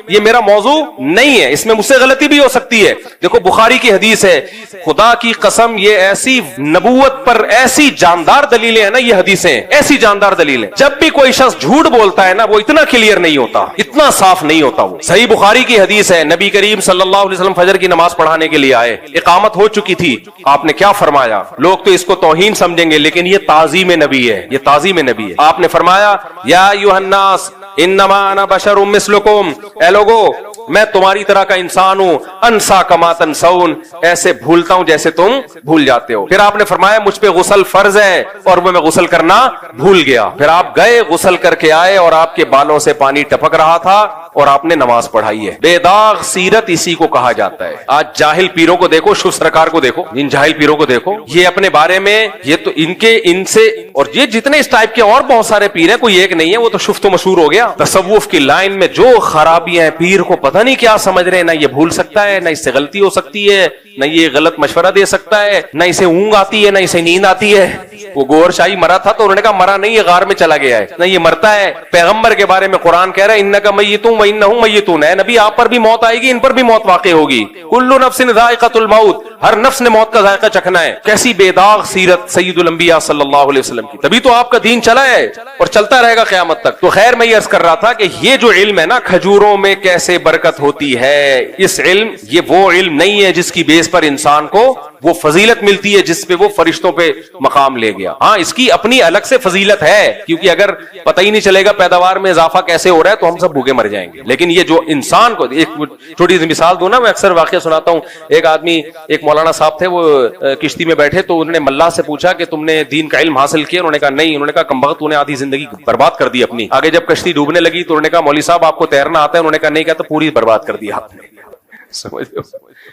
یہ میرا موضوع نہیں ہے, اس میں مجھ سے غلطی بھی ہو سکتی ہے. دیکھو بخاری کی حدیث ہے, خدا کی قسم یہ ایسی نبوت پر ایسی جاندار دلیلیں ہیں نا, یہ حدیثیں ایسی جاندار دلیلیں. جب بھی کوئی شخص جھوٹ بولتا ہے نا وہ اتنا کلیئر نہیں ہوتا, اتنا صاف نہیں ہوتا. وہ صحیح بخاری کی حدیث ہے, نبی کریم صلی اللہ علیہ وسلم فجر کی نماز پڑھانے کے لیے آئے, اقامت ہو چکی تھی. آپ نے کیا فرمایا؟ لوگ تو اس کو توہین سمجھیں گے لیکن یہ تعظیم نبی ہے, یہ تعظیم نبی ہے. آپ نے فرمایا یا ایھا الناس انما انا بشر مثلکم, اے لوگو میں تمہاری طرح کا انسان ہوں, انسا کما تنسون, ایسے بھولتا ہوں جیسے تم بھول جاتے ہو. پھر آپ نے فرمایا مجھ پہ غسل فرض ہے اور میں غسل کرنا بھول گیا. پھر آپ گئے, غسل کر کے آئے اور آپ کے بالوں سے پانی ٹپک رہا تھا اور آپ نے نماز پڑھائی ہے. بے داغ سیرت اسی کو کہا جاتا ہے. آج جاہل پیروں کو دیکھو, شو سرکار کو دیکھو, ان جاہل پیروں کو دیکھو, یہ اپنے بارے میں, یہ تو ان سے, اور یہ جتنے اس ٹائپ کے اور بہت سارے پیر ہیں, کوئی ایک نہیں ہے, وہ تو شفت و مشہور ہو گیا. تصوف کی لائن میں جو خرابیاں ہیں, پیر کو پتہ نہیں کیا سمجھ رہے ہیں, نہ یہ بھول سکتا ہے, نہ اس سے غلطی ہو سکتی ہے, نہ یہ غلط مشورہ دے سکتا ہے, نہ اسے اونگ آتی ہے, نہ اسے نیند آتی ہے. وہ گور شاہی مرا تھا تو انہوں نے کہا مرا نہیں, یہ غار میں چلا گیا ہے, نہ یہ مرتا ہے. پیغمبر کے بارے میں قرآن کہہ رہا ہے انک میتون و انہم میتون, ہے نبی آپ پر بھی موت آئے گی, ان پر بھی موت واقع ہوگی. کل نفس ذائقۃ الموت, ہر نفس نے موت کا ذائقہ چکھنا ہے. کیسی بے داغ سیرت سید الانبیاء صلی اللہ علیہ وسلم کی, تبھی تو آپ کا دین چلا ہے اور چلتا رہے گا قیامت تک. تو خیر میں یہ عرض کر رہا تھا کہ یہ جو علم ہے نا, کھجوروں میں کیسے برکت ہوتی ہے, اس علم, یہ وہ علم نہیں ہے جس کی بیس پر انسان کو وہ فضیلت ملتی ہے جس پہ وہ فرشتوں پہ مقام لے گیا. ہاں اس کی اپنی الگ سے فضیلت ہے, کیونکہ اگر پتہ ہی نہیں چلے گا پیداوار میں اضافہ کیسے ہو رہا ہے تو ہم سب بھوکے مر جائیں گے. لیکن یہ جو انسان کو, ایک چھوٹی سی مثال دوں نا, میں اکثر واقعہ سناتا ہوں. ایک آدمی, ایک مولانا صاحب تھے, وہ کشتی میں بیٹھے تو انہوں نے ملا سے پوچھا کہ تم نے دین کا علم حاصل کیا؟ انہوں نے کہا نہیں. انہوں نے کہا کمبخت, تو نے آدھی زندگی برباد کر دی اپنی. آگے جب کشتی ڈوبنے لگی تو انہوں نے کہا مولوی صاحب آپ کو تیرنا آتا ہے؟ انہوں نے کہا نہیں. کہا تو پوری برباد کر دی آپ نے.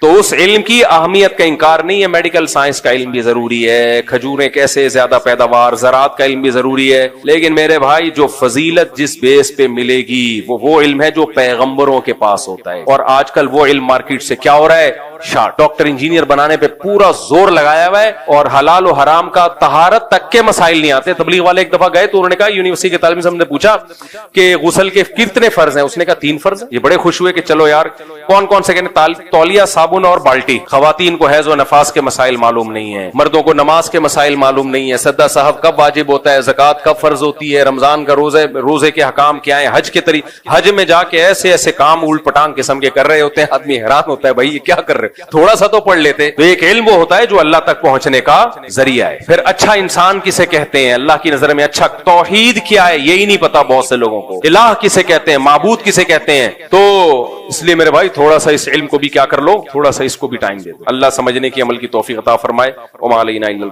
تو اس علم کی اہمیت کا انکار نہیں ہے. میڈیکل سائنس کا علم بھی ضروری ہے, کھجوریں کیسے زیادہ پیداوار, زراعت کا علم بھی ضروری ہے, لیکن میرے بھائی جو فضیلت جس بیس پہ ملے گی وہ علم ہے جو پیغمبروں کے پاس ہوتا ہے. اور آج کل وہ علم مارکیٹ سے کیا ہو رہا ہے, شارٹ. ڈاکٹر انجینئر بنانے پہ پورا زور لگایا ہوا ہے اور حلال و حرام کا طہارت تک کے مسائل نہیں آتے. تبلیغ والے ایک دفعہ گئے تو انہوں نے کہا, یونیورسٹی کے طالب صاحب نے پوچھا کہ غسل کے کتنے فرض ہیں؟ اس نے کہا 3 فرض. یہ بڑے خوش ہوئے کہ چلو یار کون کون سے, کہنے تولیہ, صابن اور بالٹی. خواتین کو حیض و نفاس کے مسائل معلوم نہیں ہے, مردوں کو نماز کے مسائل معلوم نہیں ہے, سدا صاحب کب واجب ہوتا ہے, زکوٰۃ کب فرض ہوتی ہے, رمضان کا روزے کے حکام کیا ہیں, حج کے طریقے, حج میں جا کے ایسے ایسے کام الٹ پٹانگ قسم کے کر رہے ہوتے ہیں, آدمی حیران ہوتا ہے بھائی یہ کیا کر رہے تھوڑا سا تو پڑھ لیتے. تو ایک علم وہ ہوتا ہے جو اللہ تک پہنچنے کا ذریعہ ہے. پھر اچھا انسان کسے کہتے ہیں اللہ کی نظر میں؟ اچھا توحید کیا ہے یہی نہیں پتا بہت سے لوگوں کو. الہ کسے کہتے ہیں, معبود کسے کہتے ہیں؟ تو اس لیے میرے بھائی تھوڑا سا اس علم کو بھی کیا کر لو, تھوڑا سا اس کو بھی ٹائم دے دو. اللہ سمجھنے کی عمل کی توفیق عطا فرمائے. وما علینا الا